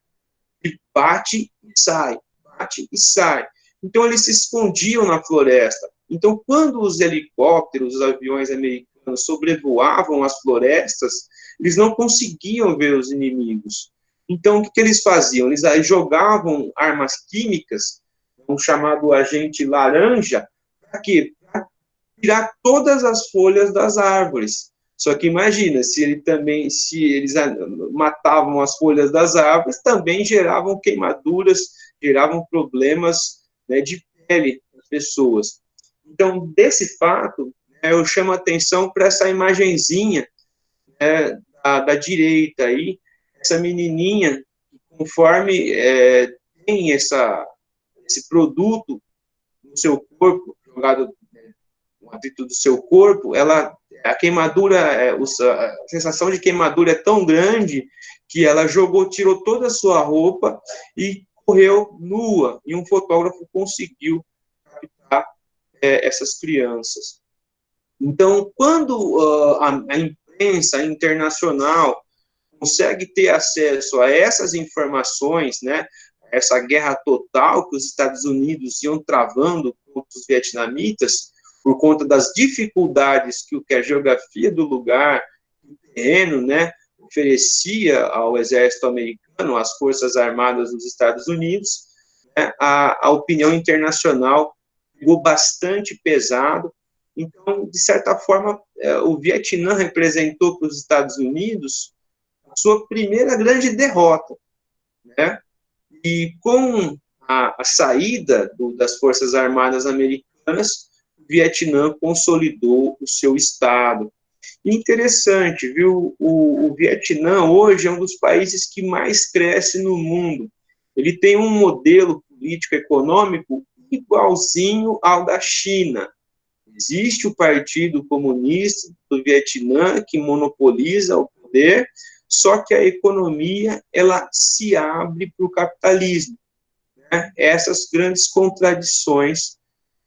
que bate e sai, bate e sai. Então, eles se escondiam na floresta. Então, quando os helicópteros, os aviões americanos sobrevoavam as florestas, eles não conseguiam ver os inimigos. Então, o que eles faziam? Eles aí jogavam armas químicas, um chamado agente laranja, para quê? Para tirar todas as folhas das árvores. Só que imagina, se eles matavam as folhas das árvores, também geravam queimaduras, geravam problemas, né, de pele das pessoas. Então, desse fato, eu chamo a atenção para essa imagenzinha, né, da direita aí, essa menininha, conforme tem esse produto no seu corpo, jogado dentro do seu corpo, a queimadura, a sensação de queimadura é tão grande que ela tirou toda a sua roupa e correu nua, e um fotógrafo conseguiu captar essas crianças. Então, quando a imprensa internacional consegue ter acesso a essas informações, né, essa guerra total que os Estados Unidos iam travando contra os vietnamitas, por conta das dificuldades que a geografia do lugar, o terreno, né, oferecia ao exército americano, às forças armadas dos Estados Unidos, né, a opinião internacional ficou bastante pesado. Então, de certa forma, o Vietnã representou para os Estados Unidos a sua primeira grande derrota, né? E com a saída das Forças Armadas Americanas, o Vietnã consolidou o seu Estado. Interessante, viu? O Vietnã hoje é um dos países que mais cresce no mundo. Ele tem um modelo político-econômico igualzinho ao da China. Existe o Partido Comunista do Vietnã, que monopoliza o poder, só que a economia ela se abre para o capitalismo, né? Essas grandes contradições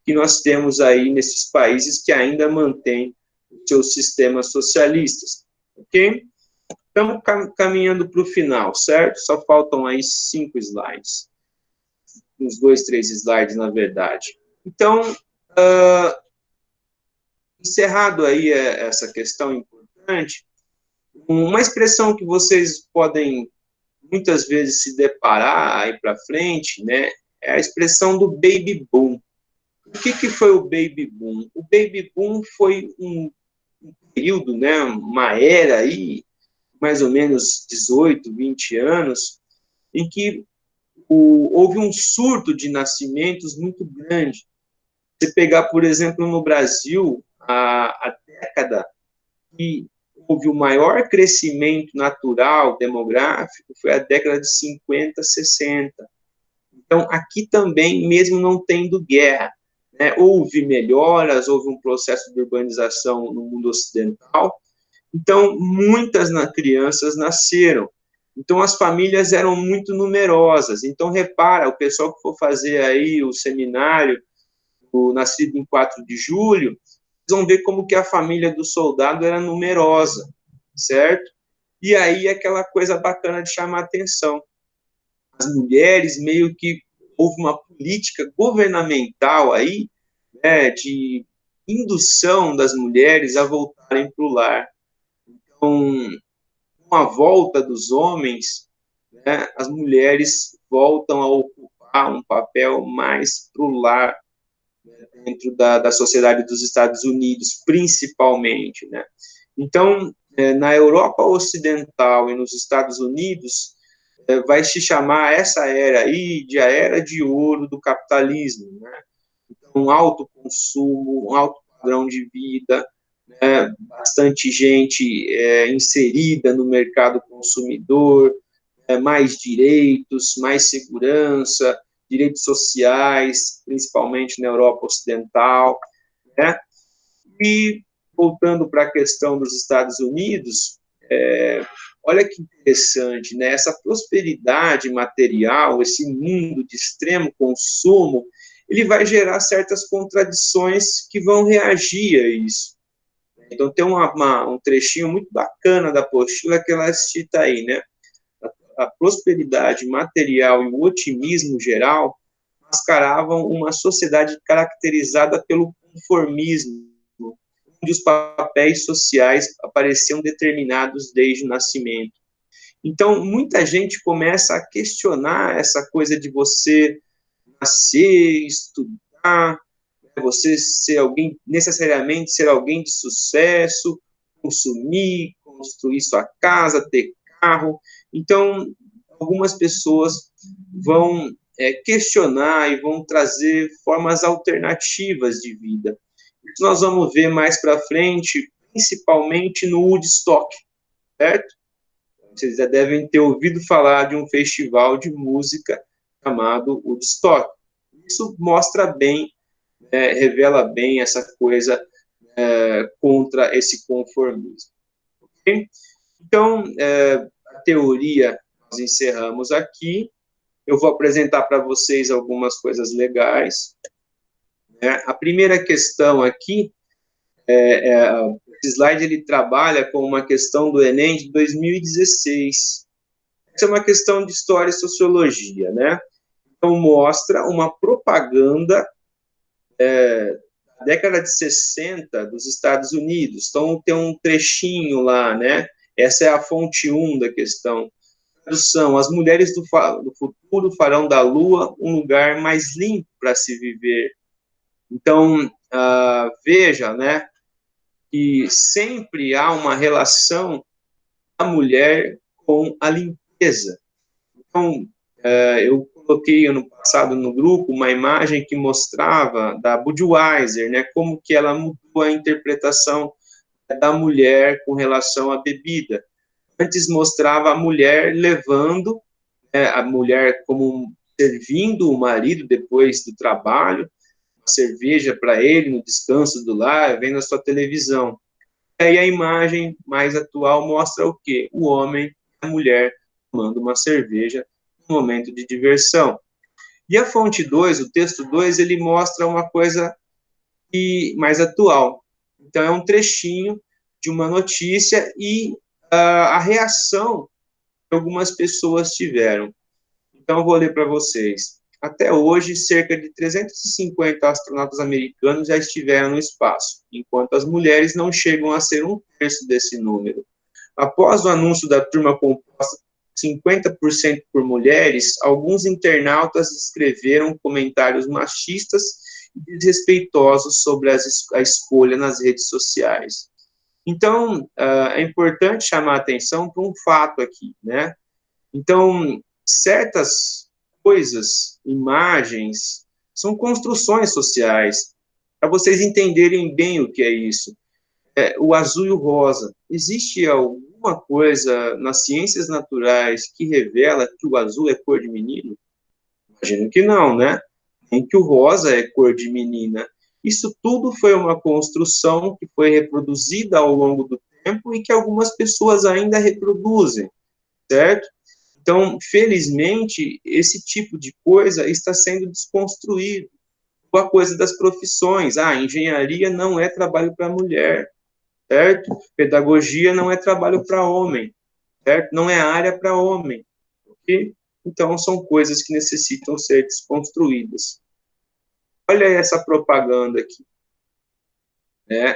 que nós temos aí nesses países que ainda mantêm os seus sistemas socialistas, ok? Estamos caminhando para o final, certo? Só faltam aí 5 slides, uns 2, 3 slides, na verdade. Então, encerrado aí essa questão importante, uma expressão que vocês podem muitas vezes se deparar aí para frente, né, é a expressão do baby boom. O que foi o baby boom? O baby boom foi um período, né, uma era aí, mais ou menos 18, 20 anos, em que houve um surto de nascimentos muito grande. Você pegar, por exemplo, no Brasil, a década que houve o maior crescimento natural, demográfico, foi a década de 50, 60. Então, aqui também, mesmo não tendo guerra, né, houve melhoras, houve um processo de urbanização no mundo ocidental, então, muitas crianças nasceram. Então, as famílias eram muito numerosas. Então, repara, o pessoal que for fazer aí o seminário, o Nascido em 4 de Julho, vocês vão ver como que a família do soldado era numerosa, certo? E aí, aquela coisa bacana de chamar a atenção. As mulheres, meio que houve uma política governamental aí, né, de indução das mulheres a voltarem para o lar. Então, com a volta dos homens, né, as mulheres voltam a ocupar um papel mais para o lar, né, dentro da sociedade dos Estados Unidos, principalmente. Né? Então, na Europa Ocidental e nos Estados Unidos, vai se chamar essa era aí de a era de ouro do capitalismo. Né? Então, um alto consumo, um alto padrão de vida, bastante gente inserida no mercado consumidor, mais direitos, mais segurança, direitos sociais, principalmente na Europa Ocidental, né? E, voltando para a questão dos Estados Unidos, olha que interessante, né? Essa prosperidade material, esse mundo de extremo consumo, ele vai gerar certas contradições que vão reagir a isso. Então, tem um trechinho muito bacana da apostila que ela cita aí, né? A prosperidade material e o otimismo geral mascaravam uma sociedade caracterizada pelo conformismo, onde os papéis sociais apareciam determinados desde o nascimento. Então, muita gente começa a questionar essa coisa de você nascer, estudar, você ser alguém, necessariamente ser alguém de sucesso, consumir, construir sua casa, ter carro. Então, algumas pessoas vão questionar e vão trazer formas alternativas de vida. Isso nós vamos ver mais para frente, principalmente no Woodstock, certo? Vocês já devem ter ouvido falar de um festival de música chamado Woodstock. Isso mostra bem, revela bem essa coisa contra esse conformismo. Okay? Então, a teoria nós encerramos aqui. Eu vou apresentar para vocês algumas coisas legais. A primeira questão aqui, esse slide ele trabalha com uma questão do Enem de 2016. Essa é uma questão de história e sociologia, né? Então, mostra uma propaganda da década de 60 dos Estados Unidos. Então, tem um trechinho lá, né? Essa é a fonte 1 da questão. Tradução: as mulheres do futuro farão da Lua um lugar mais limpo para se viver. Então, veja, né, que sempre há uma relação da mulher com a limpeza. Então, eu coloquei ano passado no grupo uma imagem que mostrava da Budweiser, né, como que ela mudou a interpretação da mulher com relação à bebida. Antes mostrava a mulher levando, a mulher como servindo o marido depois do trabalho, uma cerveja para ele no descanso do lar, vendo a sua televisão. E aí a imagem mais atual mostra o quê? O homem e a mulher tomando uma cerveja no momento de diversão. E a fonte 2, o texto 2, ele mostra uma coisa mais atual. Então, é um trechinho de uma notícia e a reação que algumas pessoas tiveram. Então, eu vou ler para vocês. Até hoje, cerca de 350 astronautas americanos já estiveram no espaço, enquanto as mulheres não chegam a ser um terço desse número. Após o anúncio da turma composta 50% por mulheres, alguns internautas escreveram comentários machistas e desrespeitosos sobre a escolha nas redes sociais. Então, é importante chamar a atenção para um fato aqui, né? Então, certas coisas, imagens, são construções sociais, para vocês entenderem bem o que é isso. O azul e o rosa. Existe alguma coisa nas ciências naturais que revela que o azul é cor de menino? Imagino que não, né? Nem que o rosa é cor de menina. Isso tudo foi uma construção que foi reproduzida ao longo do tempo e que algumas pessoas ainda reproduzem, certo? Então, felizmente, esse tipo de coisa está sendo desconstruído. A coisa das profissões. Engenharia não é trabalho para mulher, certo? Pedagogia não é trabalho para homem, certo? Não é área para homem, ok? Então, são coisas que necessitam ser desconstruídas. Olha essa propaganda aqui, né?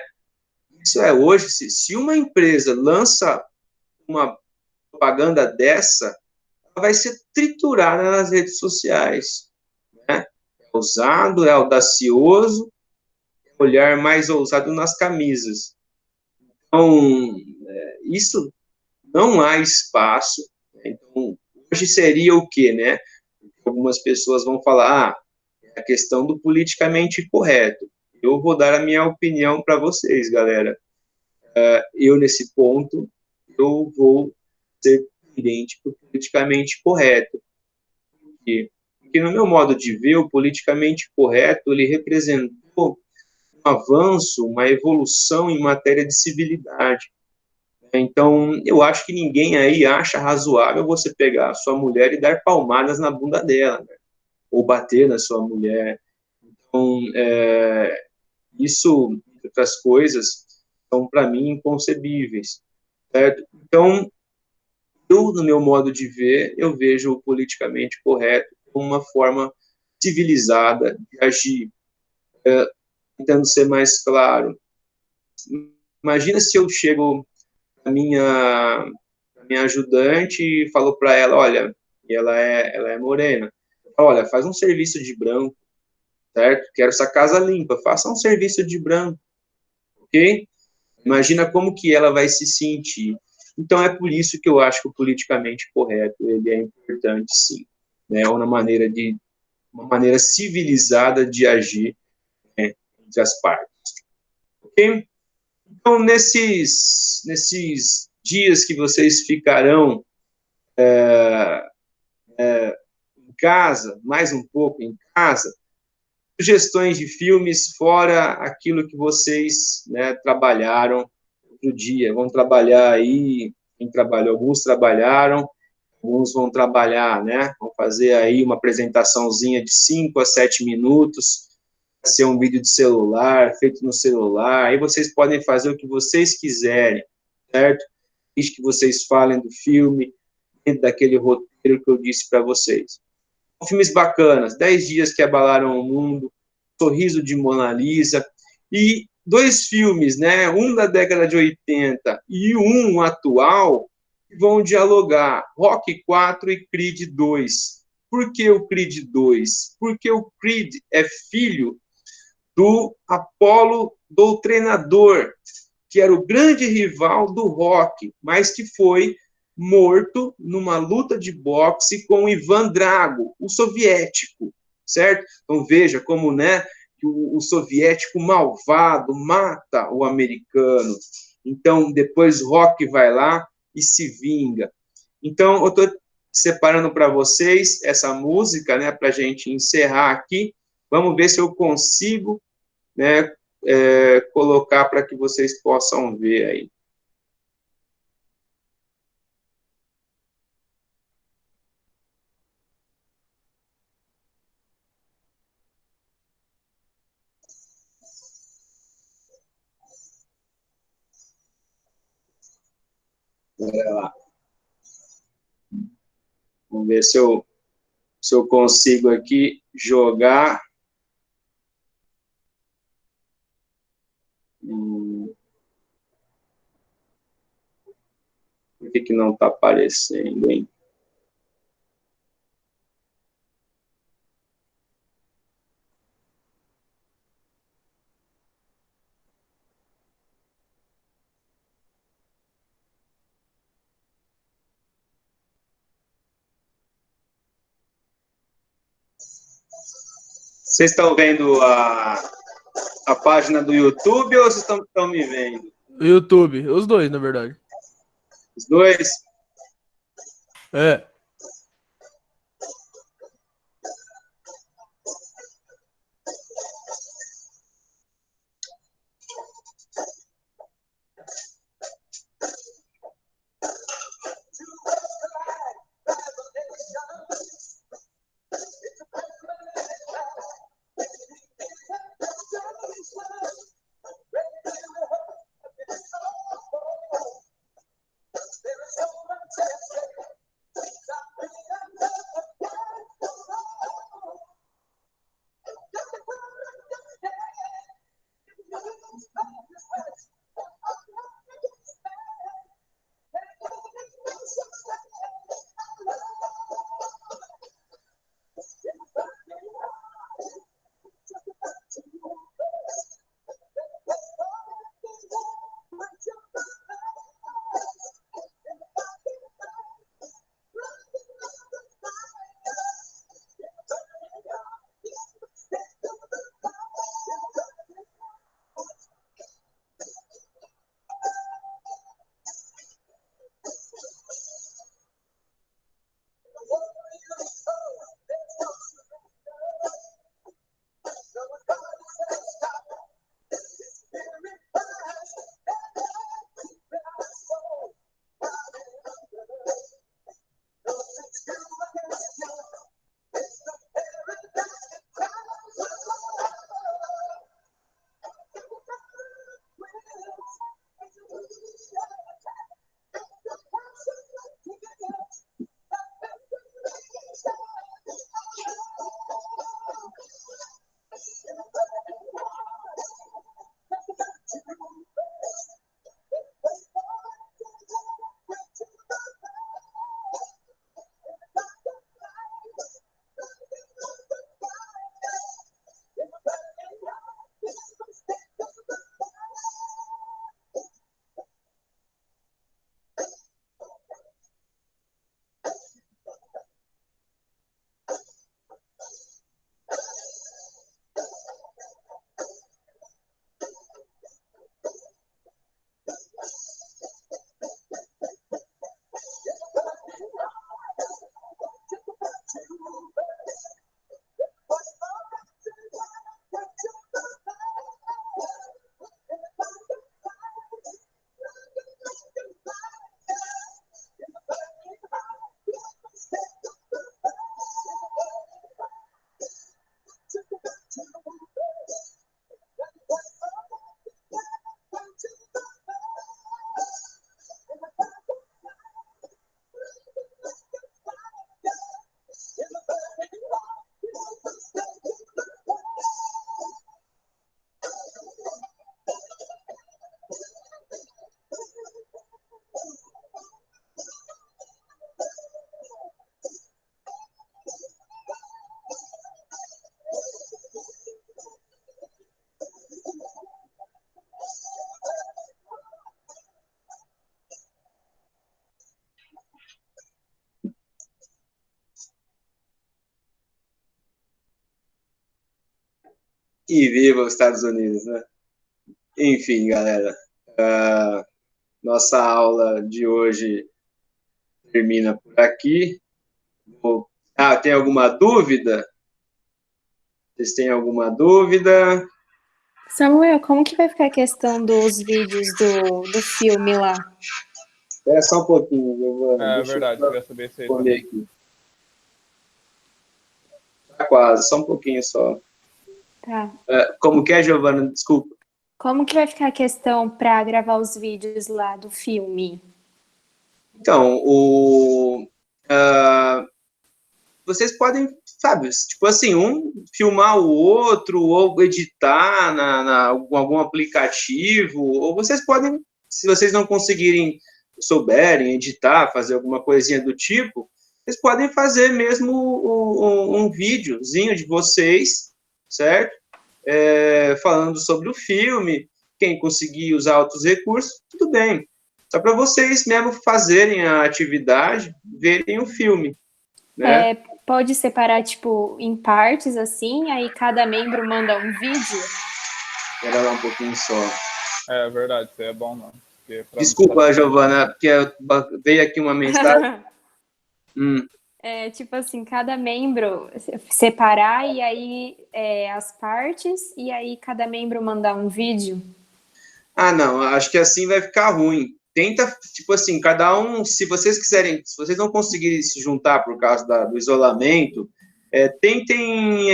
Isso é hoje, se uma empresa lança uma propaganda dessa, ela vai ser triturada nas redes sociais, né? É ousado, é audacioso, é olhar mais ousado nas camisas. Então, isso não há espaço. Né? Então, hoje seria o quê, né? Algumas pessoas vão falar, é a questão do politicamente correto. Eu vou dar a minha opinião para vocês, galera. Eu, nesse ponto, eu vou ser tendente para o politicamente correto. Porque, no meu modo de ver, o politicamente correto, ele representou um avanço, uma evolução em matéria de civilidade. Então, eu acho que ninguém aí acha razoável você pegar a sua mulher e dar palmadas na bunda dela, né? Ou bater na sua mulher. Então, isso, entre outras coisas, são, para mim, inconcebíveis, certo? Então, eu, no meu modo de ver, eu vejo o politicamente correto como uma forma civilizada de agir, tentando ser mais claro. Imagina se eu chego a minha ajudante e falou para ela, olha, e ela é morena, olha, faz um serviço de branco, certo? Quero essa casa limpa, faça um serviço de branco, ok? Imagina como que ela vai se sentir. Então é por isso que eu acho que o politicamente correto ele é importante, sim, né? É uma maneira civilizada de agir, né, entre as partes, ok? Então nesses dias que vocês ficarão em casa, mais um pouco em casa, sugestões de filmes fora aquilo que vocês, né, trabalharam no dia. Vão trabalhar aí, quem trabalhou, alguns trabalharam, alguns vão trabalhar, né? Vão fazer aí uma apresentaçãozinha de 5 a 7 minutos, vai ser um vídeo de celular, feito no celular, aí vocês podem fazer o que vocês quiserem, certo? Desde que vocês falem do filme, dentro daquele roteiro que eu disse para vocês. Filmes bacanas, 10 dias que abalaram o mundo, Sorriso de Mona Lisa, e dois filmes, né, um da década de 80 e um atual, que vão dialogar, Rocky 4 e Creed 2. Por que o Creed 2? Porque o Creed é filho do Apollo Doutrinador, que era o grande rival do Rock, mas que foi morto numa luta de boxe com Ivan Drago, o soviético, certo? Então veja como, né, o soviético malvado mata o americano. Então depois Rock vai lá e se vinga. Então eu estou separando para vocês essa música, né, para a gente encerrar aqui. Vamos ver se eu consigo, né, colocar para que vocês possam ver aí. Vamos ver se eu consigo aqui jogar. Por que não está aparecendo, hein? Vocês estão vendo a página do YouTube ou vocês estão me vendo? YouTube, os dois, na verdade. Os dois? É. E viva os Estados Unidos, né? Enfim, galera, nossa aula de hoje termina por aqui. Tem alguma dúvida? Vocês têm alguma dúvida? Samuel, como que vai ficar a questão dos vídeos do filme lá? Espera só um pouquinho, Giovana. É Deixa verdade, eu queria saber se aí responder também. aqui. Tá quase, só um pouquinho só. Tá. Como que é, Giovana? Desculpa. Como que vai ficar a questão para gravar os vídeos lá do filme? Então, vocês podem, sabe, tipo assim, um filmar o outro, ou editar com algum aplicativo, ou vocês podem, se vocês não conseguirem, souberem editar, fazer alguma coisinha do tipo, vocês podem fazer mesmo um videozinho de vocês, certo? Falando sobre o filme, quem conseguir usar outros recursos, tudo bem. Só para vocês mesmo fazerem a atividade, verem o filme, né? pode separar, tipo, em partes, assim, aí cada membro manda um vídeo? Espera lá um pouquinho só. É verdade, isso aí é bom, mano. Desculpa, Giovana, porque veio aqui uma mensagem. É, tipo assim, cada membro separar e aí as partes, e aí cada membro mandar um vídeo? Ah, não, acho que assim vai ficar ruim. Tenta, tipo assim, cada um, se vocês quiserem, se vocês não conseguirem se juntar por causa do isolamento, tentem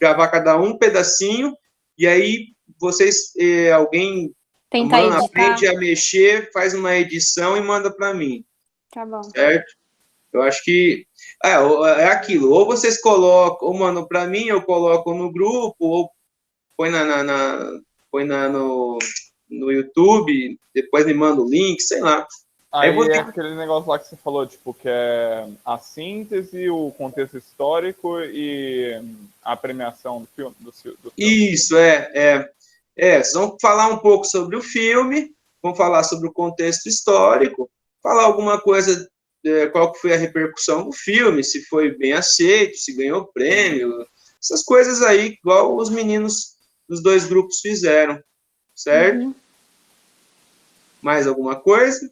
gravar cada um pedacinho, e aí vocês, alguém Tentar editar? aprende a mexer, faz uma edição e manda para mim. Tá bom. Certo? Eu acho que é aquilo, ou vocês colocam, ou mandam para mim, eu coloco no grupo, ou põe no YouTube, depois me manda o link, sei lá. Aí é aquele negócio lá que você falou, tipo, que é a síntese, o contexto histórico e a premiação do filme. Isso, vocês vão falar um pouco sobre o filme, vão falar sobre o contexto histórico, falar alguma coisa, qual que foi a repercussão do filme, se foi bem aceito, se ganhou prêmio, essas coisas aí, igual os meninos dos 2 grupos fizeram, certo? Uhum. Mais alguma coisa?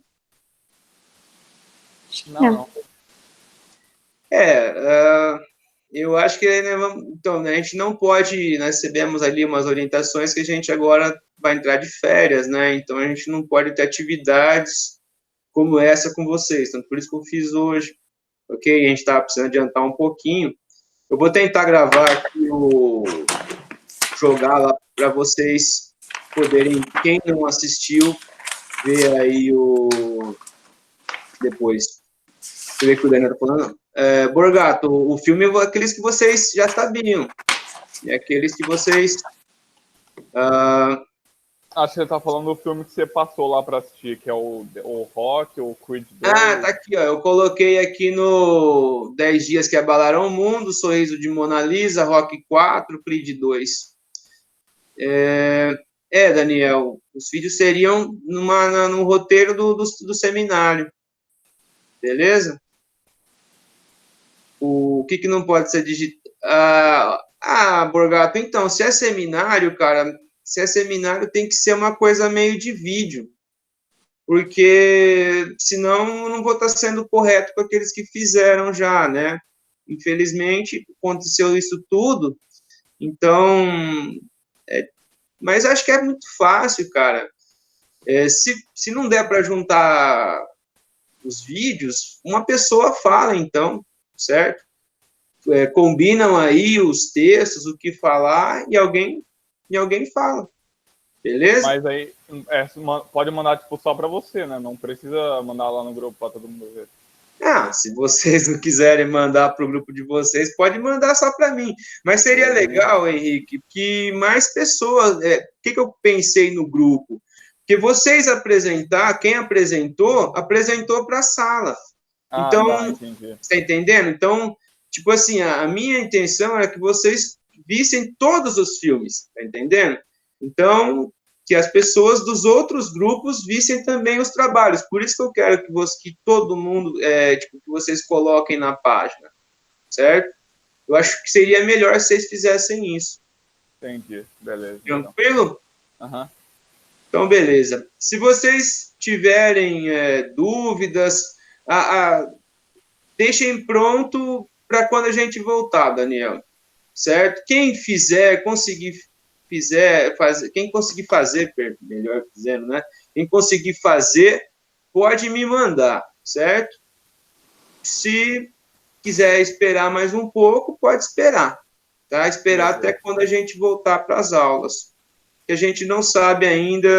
Não. Eu acho que então, a gente não pode, nós recebemos ali umas orientações que a gente agora vai entrar de férias, né? Então a gente não pode ter atividades como essa com vocês, então por isso que eu fiz hoje, ok? A gente estava precisando adiantar um pouquinho. Eu vou tentar gravar aqui jogar lá para vocês poderem, quem não assistiu, ver aí depois. Deixa eu ver o que o Daniel tá falando. Borgato, o filme é aqueles que vocês já sabiam. É aqueles que vocês... Acho que você tá falando do filme que você passou lá para assistir, que é o Rock, o Creed 2. Tá aqui, ó. Eu coloquei aqui no 10 Dias que Abalaram o Mundo, Sorriso de Mona Lisa, Rock 4, Creed 2. Daniel, os vídeos seriam no roteiro do seminário. Beleza? O que não pode ser digitado? Borgato, então, se é seminário, cara, tem que ser uma coisa meio de vídeo, porque senão eu não vou estar sendo correto com aqueles que fizeram já, né? Infelizmente, aconteceu isso tudo, então... mas acho que é muito fácil, cara. Se não der para juntar os vídeos, uma pessoa fala, então, certo? Combinam aí os textos, o que falar, e alguém fala. Beleza? Mas aí pode mandar tipo, só para você, né? Não precisa mandar lá no grupo para todo mundo ver. Se vocês não quiserem mandar para o grupo de vocês, pode mandar só para mim. Mas seria legal, Henrique, que mais pessoas... O que eu pensei no grupo? Que vocês quem apresentou para a sala. Então, você está entendendo? Então, tipo assim, a minha intenção era que vocês vissem todos os filmes, tá entendendo? Então, que as pessoas dos outros grupos vissem também os trabalhos. Por isso que eu quero que todo mundo, que vocês coloquem na página, certo? Eu acho que seria melhor se vocês fizessem isso. Entendi, beleza. Tranquilo? Aham. Então, beleza. Se vocês tiverem dúvidas, deixem pronto para quando a gente voltar, Daniel. Certo? Quem conseguir fazer, melhor dizendo, né? Quem conseguir fazer, pode me mandar, certo? Se quiser esperar mais um pouco, pode esperar, tá? Esperar até quando a gente voltar para as aulas. Que a gente não sabe ainda,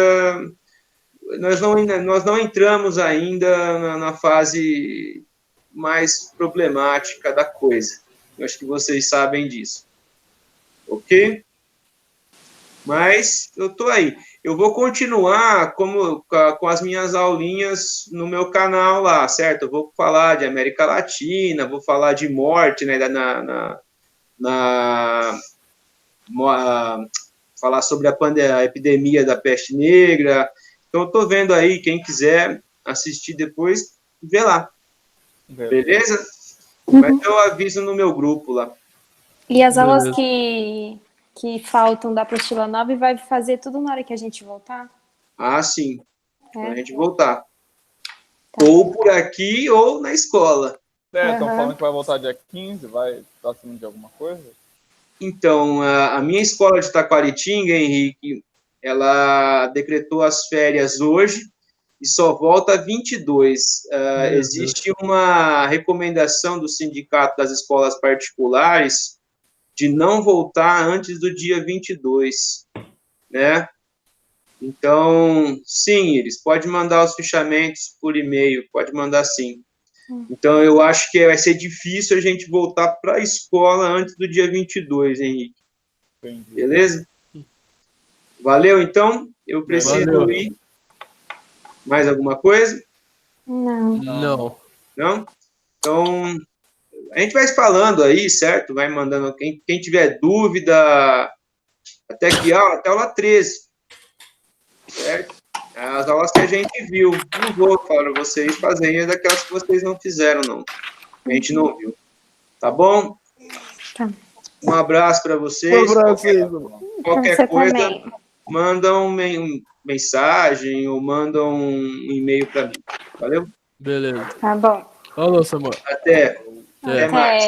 nós não entramos ainda na fase mais problemática da coisa. Eu acho que vocês sabem disso. Ok? Mas eu estou aí. Eu vou continuar com as minhas aulinhas no meu canal lá, certo? Eu vou falar de América Latina, vou falar de morte, né, falar sobre a epidemia da peste negra. Então, eu estou vendo aí, quem quiser assistir depois, vê lá. Beleza? Mas eu aviso no meu grupo lá. E as aulas que faltam da apostila 9 vai fazer tudo na hora que a gente voltar? Ah, sim. Quando a gente voltar. Tá. Ou por aqui, ou na escola. Estão falando que vai voltar dia 15, vai estar assinando de alguma coisa? Então, a minha escola de Taquaritinga, Henrique, ela decretou as férias hoje e só volta 22. Existe uma recomendação do Sindicato das Escolas Particulares de não voltar antes do dia 22, né? Então, sim, Iris, pode mandar os fichamentos por e-mail, pode mandar sim. Então, eu acho que vai ser difícil a gente voltar para a escola antes do dia 22, Henrique. Entendi. Beleza? Valeu, então. Eu preciso ir. Mais alguma coisa? Não. Não? Então, a gente vai falando aí, certo? Vai mandando. Quem tiver dúvida, até que aula? Até aula 13. Certo? As aulas que a gente viu. Não vou para vocês fazerem daquelas que vocês não fizeram, não. A gente não viu. Tá bom? Tá. Um abraço para vocês. Qualquer coisa, também. Manda uma mensagem ou manda um e-mail para mim. Valeu? Beleza. Tá bom. Falou, Samuel. Até mais.